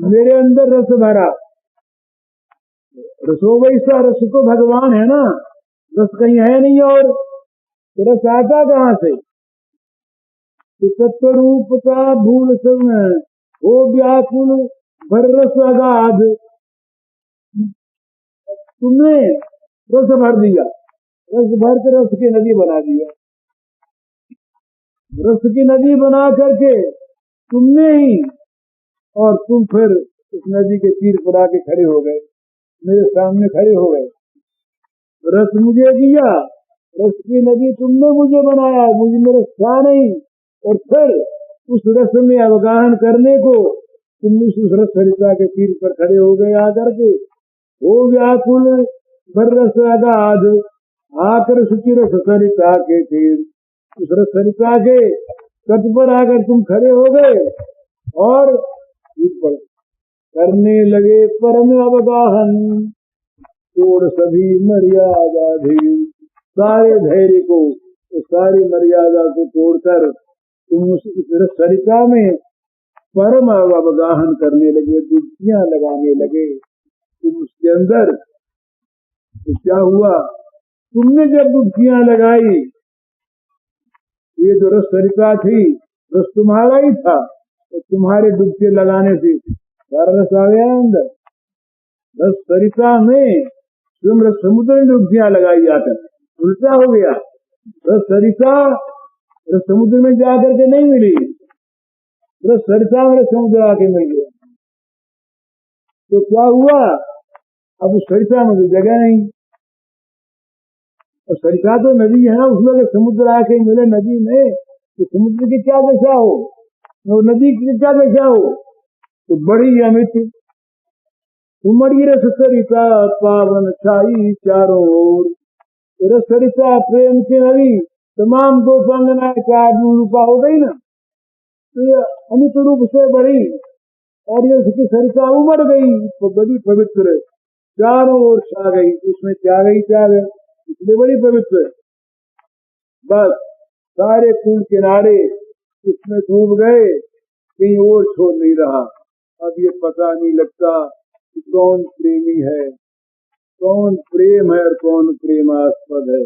S1: मेरे अंदर रस भरा, रसो वैसा, रस तो भगवान है ना, रस कहीं है नहीं। और तो रस आता कहाँ से? तो तत्व रूपता भूल सब हो व्याकुल भर रस अगाध। तुमने रस भर दिया, रस भर के रस की नदी बना दिया, रस की नदी बना करके तुमने ही, और तुम फिर उस नदी के तीर पर आके खड़े हो गए, मेरे सामने खड़े हो गए। रस मुझे दिया, रस की नदी तुमने मुझे बनाया, मुझे मेरा था नहीं। और फिर उस रस में अवगाहन करने को तुम उस रस सरिता के तीर पर खड़े हो गए आकर के। हो व्याकुल भर रस अगाध आकर सुचि रस सरिता के तीर, उस रस सरिता के तट पर आकर तुम खड़े हो गए और करने लगे परम अवगाहन। तोड़ सभी मर्यादा भी, सारे धैर्य को, सारी मर्यादा को तोड़कर तुम उस सरिता में परम अवगाहन करने लगे, डुबकियां लगाने लगे तुम उसके अंदर। तो क्या हुआ? तुमने जब डुबकियां लगाई, ये जो रस सरिता थी, रस तुम्हारा ही था, तो तुम्हारे डुबके लगाने से सारा रस आ गया अंदर। रस सरिता में तुम रस समुद्र में डुबकियां लगाई जाकर, उल्टा हो गया। रस सरिता रस समुद्र में जाकर के नहीं मिली, रस सरिता में रस समुद्र आके मिल गया। तो क्या हुआ? अब उस सरिता में तो जगह नहीं, और सरिता तो नदी है ना, उसमें समुद्र आके मिले नदी में, तो समुद्र की क्या दशा हो, और नदी की क्या दशा हो? तो बड़ी अमित उमड़ी रस सरिता पावन छाई चारों ओर। रस सरिता प्रेम की नदी तमाम दो संगनाएं चार रूपा हो गई ना, तो ये अमित रूप से बड़ी, और ये सरिता उमड़ गई तो बड़ी पवित्र चारों ओर छा गई, उसमें क्या गई इसलिए बड़ी पवित्र। बस सारे कुल किनारे इसमें डूब गए, कहीं और छोड़ नहीं रहा। अब ये पता नहीं लगता कि कौन प्रेमी है, कौन प्रेम है और कौन प्रेमास्पद है,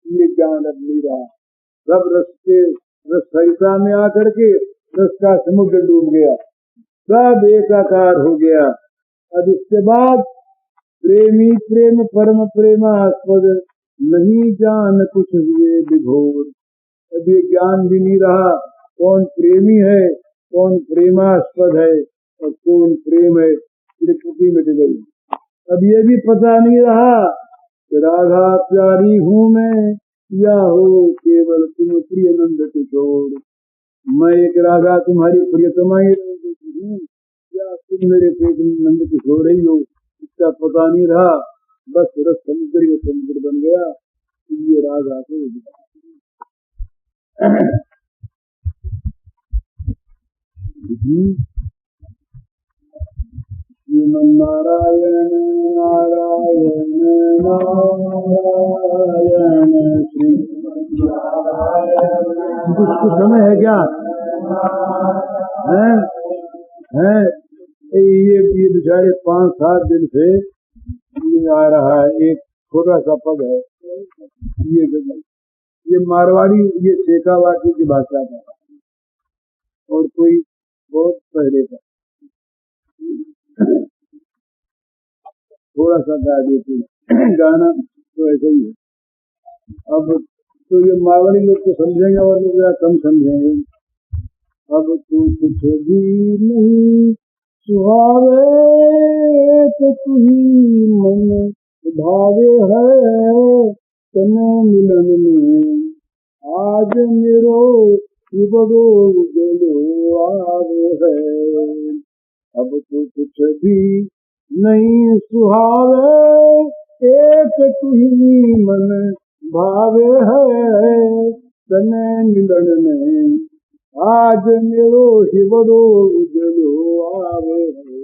S1: ये ज्ञान अब नहीं रहा। सब रस के रस सरिता में आकर के रस का समुद्र डूब गया, सब एकाकार हो गया। अब इसके बाद प्रेमी प्रेम परम प्रेमास्पद नहीं जान कुछ हुए विभोर। अब ये ज्ञान भी नहीं रहा कौन प्रेमी है, कौन प्रेमास्पद है और कौन प्रेम है, त्रिपुटी मिट गई। अब ये भी पता नहीं रहा कि राधा प्यारी हूँ मैं या हो केवल तुम प्रिय नंद किशोर। मैं एक राधा तुम्हारी प्रियतमा ही हूँ या तुम मेरे प्रिय नंद किशोर ही हो, इसका पता नहीं रहा। बस रस समुद्र समुद्र बन गया, ये राधा को नारायण नारायण नारायण श्री कुछ समय है क्या है? ये बेचारे 5-7 दिन से ये आ रहा है, एक छोटा सा पद है, ये मारवाड़ी, ये शेखावाटी की भाषा का और कोई बहुत पहले का थोड़ा सा गा देते गाना तो ऐसा ही है। अब तो ये मारवाड़ी लोग तो समझेंगे और लोग या कम समझेंगे। अब तू कुछ भी नहीं सुहावे तो तू ही मन भावे है, तने मिलन में आज मेरो बड़ो उजलो आवे है। अब तो कुछ भी नहीं सुहावे, एक तू ही मन भावे है, तने मिलन में आज मेरो बड़ो उजलो आवे है।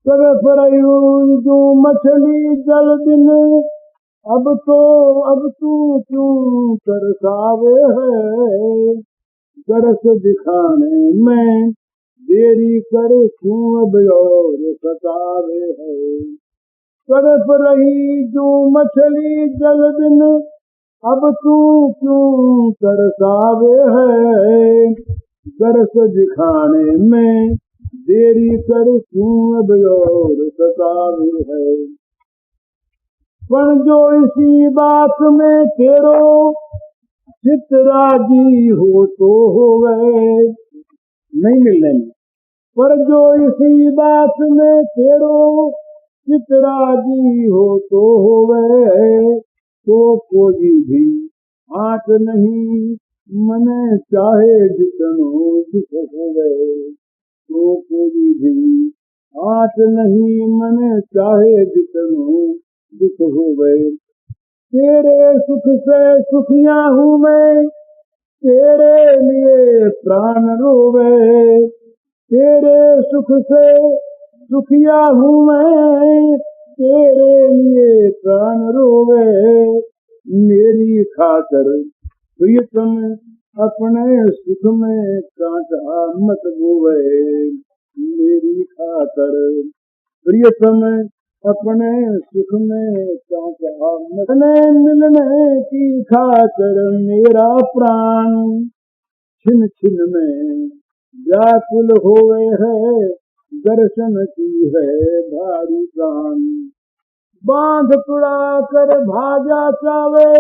S1: सब परयू जो मछली जल दिन, अब तू क्यों तरसावे है। तरस दिखाने में देरी कर क्यों अब और सतावे है। तड़प रही जो मछली जल बिन अब तू क्यों तरसावे है। दरस दिखाने में देरी कर क्यों अब और सतावे है। पर जो इसी बात में तेरो चित राजी हो तो होवे नहीं मिलने में। पर जो इसी बात में तेरो चित राजी हो तो होवे तो कोई भी आट नहीं मने चाहे जितनो दुख होवे। तो कोई भी आट नहीं मने चाहे जितनो दुख होवे। तेरे सुख से सुखिया हूँ मैं तेरे लिए प्राण रोवे। तेरे सुख से सुखिया हूँ मैं तेरे लिए प्राण रोवे। मेरी खातर प्रियतम अपने सुख में कांटा मत बोवे। मेरी खातर प्रियतम अपने सुख में कांटा मत मिलने की खातर मेरा प्राण छिन छिन में व्याकुल होवे है। दर्शन की है भारी प्राण। बांध तुड़ा कर भाजा चावे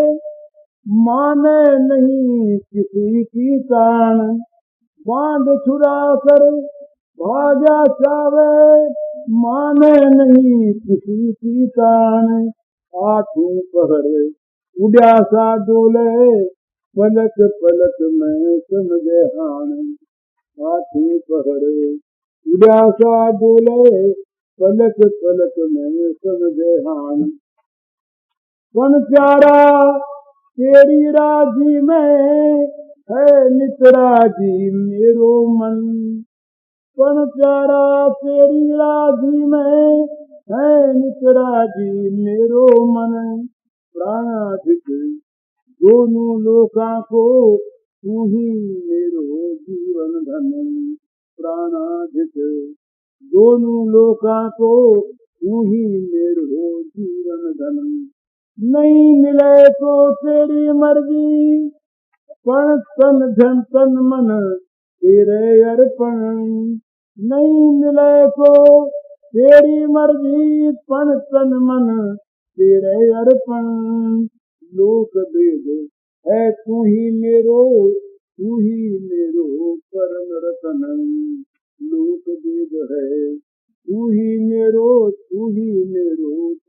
S1: माने नहीं किसी की तान। बांध छुड़ा कर भाजा चावे माने नहीं किसी की तान। आठों पहर उड्या सा डोले पलक पलक में समझे हान। आठों पहर उड्या सा डोले पलक पलक में समझे हान। कौन प्यारा तेरी राजी में है नित राजी मेरो मन। कौन प्यारा तेरी राजी में है नित राजी मेरो मन। प्राणाधिक दोनों लोका को तू ही मेरो जीवन धन। प्राणाधिक दोनों लोका को तू ही मेरो जीवन धन। नहीं मिले तो तेरी मर्जी पण तन धन तन मन तेरे अर्पण। नहीं मिले तो तेरी मर्जी पण तन मन तेरे अर्पण। लोक वेद है तू ही मेरो परम रतन। लोक वेद है तू ही मेरो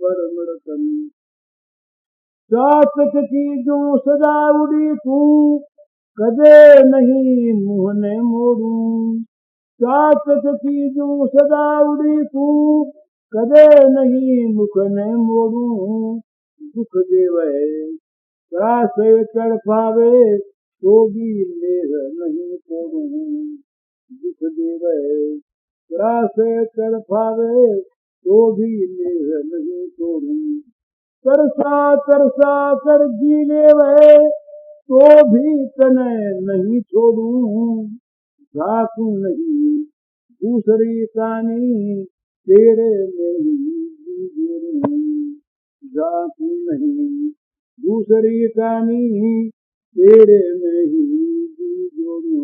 S1: परम रतन। चातक की जो सदा उड़ी तू कदे नहीं मुँह ने मोड़ू। चातक की जो सदा उड़ी तू कदे नहीं मुख ने मोड़ू। दुख देवे त्रास चढ़ पावे तो भी मेघ नहीं तोड़ू। दुख देवे त्रास चढ़ पावे तो भी मेघ नहीं तोड़ू। तरसा तरसा कर जी लेवे तो भी तने नहीं छोड़ू। झाकू नहीं दूसरी कानी तेरे में ही जी जोड़ू। झाकू नहीं दूसरी कानी तेरे में ही जी जोड़ू।